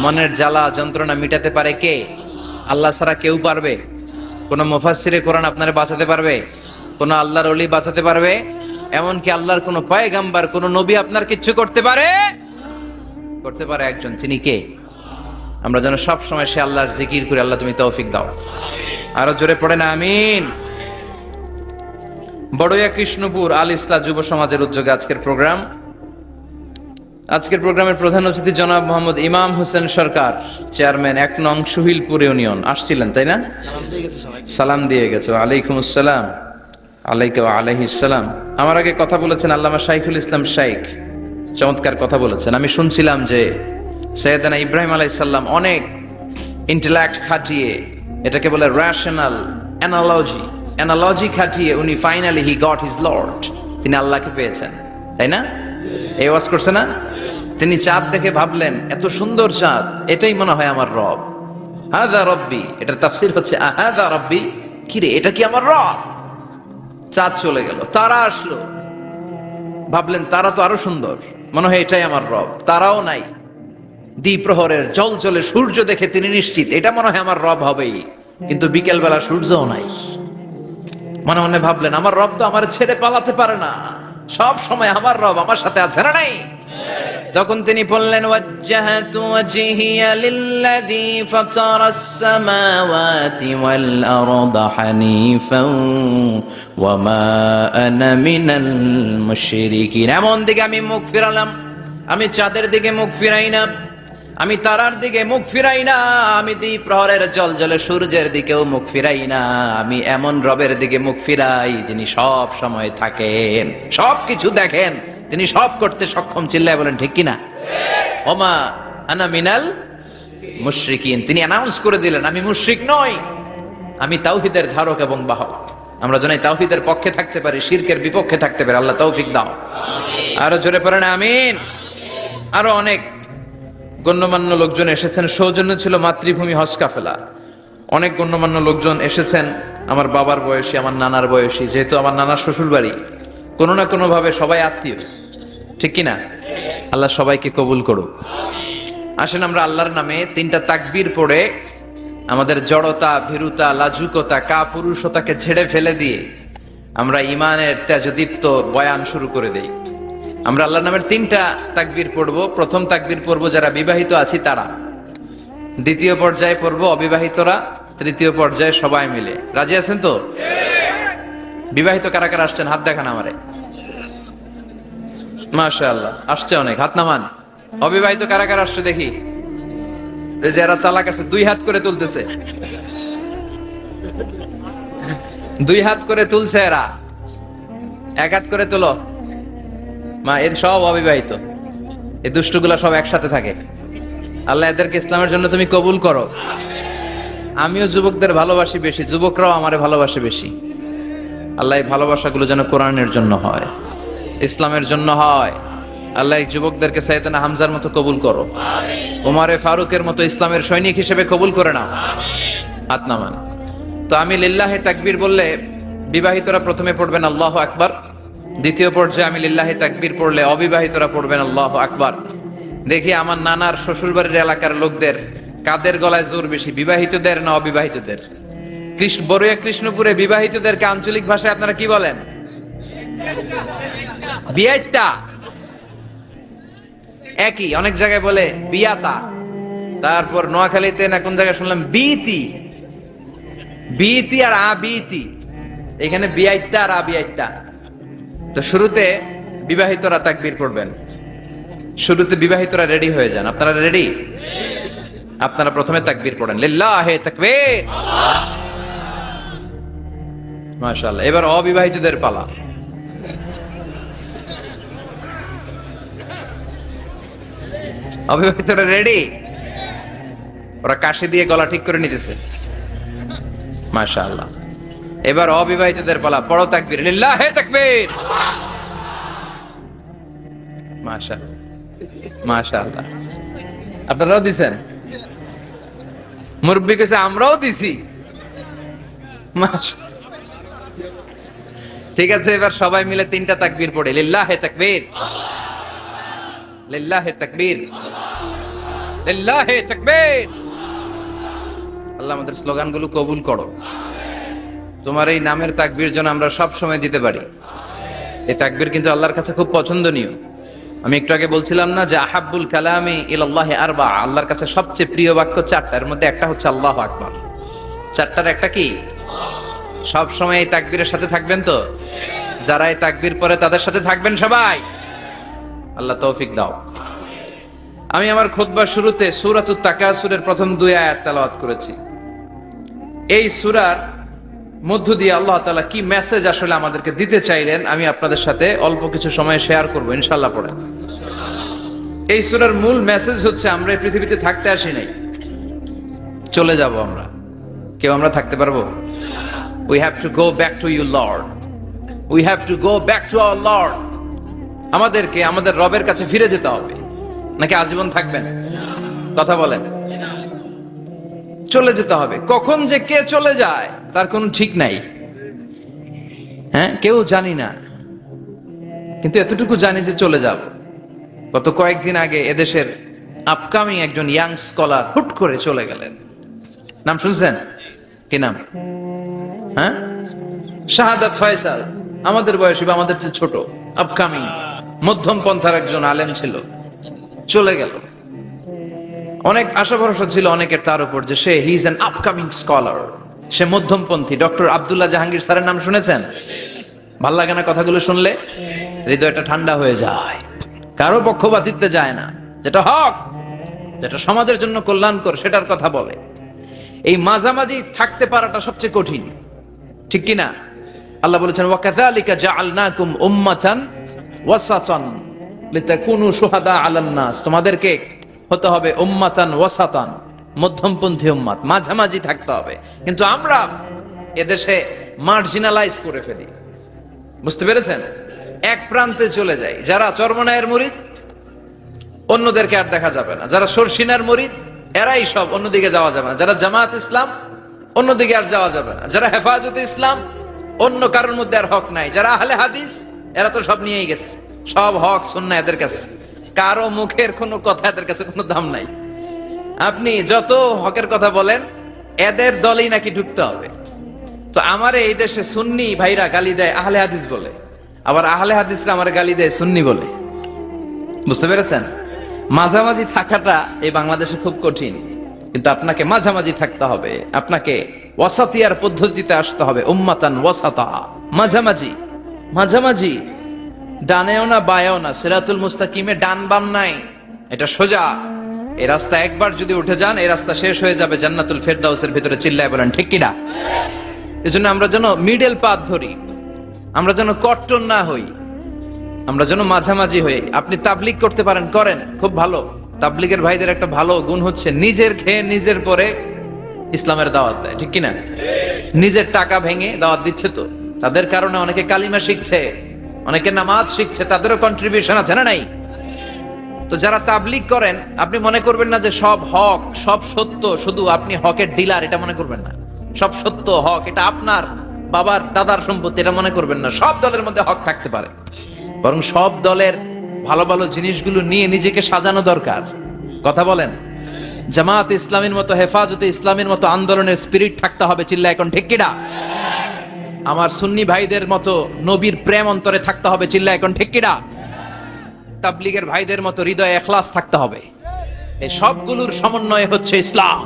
মনের জ্বালা যন্ত্রণা মিটাতে পারে কে? আল্লাহ ছাড়া কেউ পারবে? কোন মুফাসসিরে কোরআন আপনারে বাঁচাতে পারবে? কোন আল্লাহর ওলি বাঁচাতে পারবে? এমনকি আল্লাহর কোন পয়গাম্বর, কোন নবী আপনার কিচ্ছু করতে পারে? একজন, তিনি কে? আমরা যেন সব সময় সে আল্লাহর জিকির করি। আল্লাহ তুমি তৌফিক দাও। আরো জোরে পড়েন আমিন। বড়ইয়া কৃষ্ণপুর আল ইসলাহ যুব সমাজের উদ্যোগে আজকের প্রোগ্রামের প্রধান অতিথি জনাব মোহাম্মদ ইমাম হোসেন সরকার, চেয়ারম্যান 1 নং সুহিলপুর ইউনিয়ন আসছিলেন, তাই না? সালাম দিয়ে গেছে। ওয়ালাইকুম আসসালাম। আলাইহিস সালাম। আমার আগে কথা বলেছেন আল্লামা শাইখুল ইসলাম শাইখ, চমৎকার কথা বলেছেন। আমি শুনছিলাম যে সৈয়দনা ইব্রাহিম আলাইহিস সালাম অনেক ইন্টেলেক্ট খাটিয়ে, এটাকে বলে রেশনাল অ্যানালজি খাটিয়ে উনি finally he got his Lord, তিনি আল্লাহকে পেয়েছেন, তাই না? এই ওয়াজ করছে না? তিনি চাঁদ দেখে ভাবলেন এত সুন্দর চাঁদ, এটাই মনে হয় আমার রব, হাযা রব্বি। এটার তাফসীর হচ্ছে হাযা রব্বি, কি রে এটা কি আমার রব? চাঁদ চলে গেল, তারা আসলো, ভাবলেন তারা তো আরো সুন্দর, মনে হয় এটাই আমার রব। তারাও নাই, দ্বিপ্রহরের জল জলে সূর্য দেখে তিনি নিশ্চিত এটা মনে হয় আমার রব হবেই। কিন্তু বিকেল বেলা সূর্যও নাই। মনে মনে ভাবলেন আমার রব তো আমার ছেড়ে পালাতে পারে না, সব সময় আমার রব আমার সাথে আছে না নাই? তখন তিনি বললেন ওয়াজ্জাহাতু ওয়াজহিয়া লিল্লাযী ফাতারাস সামাওয়াতি ওয়াল আরদা হানিফান ওয়া মা আনা মিনাল মুশরিকিন। এমন দিকে আমি মুখ ফিরালাম, আমি চাঁদের দিকে মুখ ফিরাই না, আমি তারার দিকে মুখ ফিরাই না, আমি দ্বিপ্রহরের জল জলে সূর্যের দিকেও মুখ ফিরাই না, আমি এমন রবের দিকে মুখ ফিরাই যিনি সব সময় থাকেন, সব কিছু দেখেন, তিনি সব করতে সক্ষম। চিল্লায় বলেন ঠিক কিনা? ওমা আনা মিনাল মুশরিকিন, তিনি অ্যানাউন্স করে দিলেন আমি মুশরিক নই, আমি তাওহীদের ধারক এবং বাহক। আমরা যেন তাওহীদের পক্ষে থাকতে পারি, শিরকের বিপক্ষে থাকতে পারি, আল্লাহ তৌফিক দাও। আরো জোরে পড়েন আমিন। আরো অনেক গণ্যমান্য লোকজন এসেছেন, সৌজন্য ছিল মাতৃভূমি হজ কাফেলা। অনেক গণ্যমান্য লোকজন এসেছেন, আমার বাবার বয়সী, আমার নানার বয়সী, যেহেতু আমার নানার শ্বশুর বাড়ি, কোনো না কোনো ভাবে সবাই আত্মীয়, ঠিক কিনা? আল্লাহ সবাইকে কবুল করুক। আসেন আমরা আল্লাহর নামে তিনটা তাকবীর পড়ে আমাদের জড়তা, ভীরুতা, লাজুকতা, কাপুরুষতাকে ঝেড়ে ফেলে দিয়ে আমরা ইমানের তেজদীপ্ত বয়ান শুরু করে দেই। আমরা আল্লাহর নামের তিনটা তাকবীর পড়বো। প্রথম তাকবীর পড়বো যারা বিবাহিত আছি তারা, দ্বিতীয় পর্যায়ে পড়বো অবিবাহিতরা, তৃতীয় পর্যায়ে সবাই মিলে। রাজি আছেন তো? বিবাহিত কারা কারা আসছেন হাত দেখান আমারে। মাশাআল্লাহ, আসছে অনেক, হাত নামান। অবিবাহিত কারা কারা আসছে দেখি। যারা চালাক আছে দুই হাত করে তুলতেছে, দুই হাত করে তুলছে এরা, এক হাত করে তুলো। মা এর সব অবিবাহিত, এই দুষ্টগুলা সব একসাথে থাকে। আল্লাহ এদেরকে ইসলামের জন্য তুমি কবুল করো। আমিও যুবকদের ভালোবাসি বেশি, যুবকরাও আমারে ভালোবাসে বেশি। আল্লাহ এই ভালোবাসাগুলো যেন কোরআনের জন্য হয়, ইসলামের জন্য হয়। আল্লাহ এই যুবকদেরকে সাইয়েদনা হামজার মতো কবুল করো, ওমরে ফারুকের মতো ইসলামের সৈনিক হিসেবে কবুল করে নাও। হাত নামান। তো আমি লিল্লাহে তাকবীর বললে বিবাহিতরা প্রথমে পড়বেন আল্লাহু আকবার, দ্বিতীয় পর্যায়ে আমি লিল্লাহে তাকবীর পড়লে অবিবাহিতরা পড়বেন আল্লাহু আকবার। দেখি আমার নানার শ্বশুরবাড়ির এলাকার লোকদের কাদের গলায় জোর বেশি, বিবাহিতদের না অবিবাহিতদের? বড়ুয়া কৃষ্ণপুরে বিবাহিতদেরকে আঞ্চলিক ভাষায় আপনারা কি বলেন? বিয়াইতা। একই, অনেক জায়গায় বলে বিয়াতা। তারপর নোয়াখালীতে না কোন জায়গায় শুনলাম বিতি, বিতি আর আবিতি, এখানে বিয়াইতা আর আবিয়াইতা। তো শুরুতে বিবাহিতরা তাকবীর পড়বেন, শুরুতে বিবাহিতরা রেডি হয়ে যান। আপনারা রেডি? আপনারা প্রথমে তাকবীর পড়েন, লিল্লাহে তাকবীর। মাশাআল্লাহ। এবার অবিবাহিতদের পালা। অবিবাহিতরা রেডি? ওরা কাশি দিয়ে গলা ঠিক করে নিতেছে। মাশাআল্লাহ। এবার অবিবাহিতদের পালা, পড়ো তাকবীর, লিল্লাহে তাকবীর। মাশাআল্লাহ, মাশাআল্লাহ। আপনারাও দিছেন? মুরব্বি কাছে আমরাও দিছি। ঠিক আছে, এবার সবাই মিলে তিনটা তাকবীর পড়ে, লিল্লাহে তাকবীর, লিল্লাহে তাকবীর, লিল্লাহে তাকবীর। আল্লাহ আমাদের স্লোগানগুলো কবুল করো। তোমার এই নামের তাকবীর যেন আমরা সব সময় দিতে পারি। এই তাকবীর কিন্তু আল্লাহর কাছে খুব পছন্দনীয়। আমি একটু আগে বলছিলাম না যে আহাব্বুল কালামি ইলাল্লাহি আরবা, আল্লাহর কাছে সবচেয়ে প্রিয় বাক্য চারটা, এর মধ্যে একটা হচ্ছে আল্লাহু আকবার। চারটার একটা কি? সব সময় এই তাকবীরের সাথে থাকবেন তো? যারা এই তাকবীর পড়ে তাদের সাথে থাকবেন সবাই। আল্লাহ তৌফিক দাও। আমি আমার খুতবার শুরুতে সূরাতুত তাকাসুরের প্রথম 2 আয়াত তেলাওয়াত করেছি। এই সূরার মধ্য দিয়ে আল্লাহ তাআলা কি মেসেজ আসলে আমাদেরকে দিতে চাইলেন আমি আপনাদের সাথে অল্প কিছু সময় শেয়ার করব ইনশাআল্লাহ। পড়ে এই সূরার মূল মেসেজ হচ্ছে আমরা এই পৃথিবীতে থাকতে আসি নাই, চলে যাব আমরা, কেউ আমরা থাকতে পারবো? We have to go back to you lord, we have to go back to our lord. আমাদেরকে আমাদের রবের কাছে ফিরে যেতে হবে, নাকি আজীবন থাকবেন? কথা বলেন। চলে যেতে হবে। কখন যে কে চলে যায় তার কোনো ঠিক নাই, হ্যাঁ, কেউ জানি না, কিন্তু এতটুকু জানি যে চলে যাব। গত কয়েকদিন আগে এদেশের আপকামিং একজন ইয়াং স্কলার হুট করে চলে গেলেন। নাম শুনছেন? কি নাম? হ্যাঁ, শাহাদাত ফয়সাল। আমাদের বয়সী বা আমাদের চেয়ে ছোট, আপকামিং মধ্যম পন্থার একজন আলেম ছিল, চলে গেল। অনেক আশা ভরসা ছিল অনেকের তার উপর যে সে he is an upcoming scholar, সে মধ্যমপন্থী। ডক্টর আব্দুল্লাহ জাহাঙ্গীর স্যারের নাম শুনেছেন? ভাল লাগে না কথাগুলো শুনলে? হৃদয়টা ঠান্ডা হয়ে যায়। কারো পক্ষপাতিত্বে যায় না, যেটা হক, যেটা সমাজের জন্য কল্যাণকর সেটার কথা বলে। এই মাঝামাঝি থাকতে পারাটা সবচেয়ে কঠিন, ঠিক কি না? আল্লাহ বলেছেন ওয়াকাযালিকা জাআলনাকুম উম্মাতান ওয়াসাতান লিতাকুনু শুহাদা আলান নাস। তোমাদেরকে হতে হবে উম্মাতান ওয়াসাতান, মধ্যমপন্থী উম্মাত, মাঝামাঝি থাকতে হবে। কিন্তু আমরা এদেশে মার্জিনালাইজ করে ফেলি, বুঝতে পেরেছেন? এক প্রান্তে চলে যাই। যারা চরমনায়ের মুরিদ অন্যদেরকে আর দেখা যাবে না, যারা শর্ষিনার মুরিদ এরাই সব, অন্যদিকে যাওয়া যাবে না। যারা জামাত ইসলাম অন্যদিকে আর যাওয়া যাবে না। যারা হেফাজতে ইসলাম অন্য কারোর মধ্যে আর হক নাই। যারা আহলে হাদিস এরা তো সব নিয়েই গেছে, সব হক সুন্নাহ এদের কাছে, কারো মুখের কোনো কথা এদের কাছে কোনো দাম নাই। আপনি যত হকের কথা বলেন এদের দলেই নাকি ঢুকতে হবে। তো আমারে এই দেশে সুন্নি ভাইরা গালি দেয় আহলে হাদিস বলে, আবার আহলে হাদিসরা আমারে গালি দেয় সুন্নি বলে। বুঝতে পেরেছেন? মাঝামাঝি থাকাটা এই বাংলাদেশে খুব কঠিন, কিন্তু আপনাকে মাঝামাঝি থাকতে হবে। আপনাকে ওয়াসাতিয়ার পদ্ধতিতে আসতে হবে, উম্মাতান ওয়াসাতা, মাঝামাঝি। মাঝামাঝি, ডানেও না বায়েও না, সিরাতুল মুস্তাকিমে ডান বাম নাই, এটা সোজা। এই রাস্তা একবার যদি উঠে যান এই রাস্তা শেষ হয়ে যাবে জান্নাতুল ফেরদাউসের ভিতরে। চিল্লায় বলেন ঠিক কিনা? এজন্য আমরা যেন মিডল পাথ ধরি, আমরা যেন কট্টর না হই, আমরা যেন মাঝামাঝি হই। আপনি তাবলিগ করতে পারেন, করেন, খুব ভালো। তাবলিগের ভাইদের একটা ভালো গুণ হচ্ছে নিজের খেয়ে নিজের পরে ইসলামের দাওয়াত দেয়, ঠিক কিনা? নিজের টাকা ভেঙে দাওয়াত দিচ্ছে, তো তাদের কারণে অনেকে কালিমা শিখছে, অনেকে নামাজ শিখছে, তাদেরও কন্ট্রিবিউশন আছে না নাই? তো যারা তাবলিগ করেন আপনি মনে করবেন না যে সব হক সব সত্য, শুধু আপনি হকের ডিলার এটা মনে করবেন না। সব সত্য হক এটা আপনার বাবার দাদার সম্পত্তি এটা মনে করবেন না। সব দলের মধ্যে হক থাকতে পারে, বরং সব দলের ভালো ভালো জিনিসগুলো নিয়ে নিজেকে সাজানো দরকার। কথা বলেন। জামাত ইসলামের মতো, হেফাজতে ইসলামের মতো আন্দোলনের স্পিরিট থাকতে হবে। চিল্লা এখন ঠিক কিনা? আমার সুন্নি ভাইদের মতো নবীর প্রেম অন্তরে থাকতে হবে। চিল্লা এখন ঠিক কিনা? তাবলিগের ভাইদের মতো হৃদয়ে ইখলাস থাকতে হবে। এই সবগুলোর সমন্বয় হচ্ছে ইসলাম।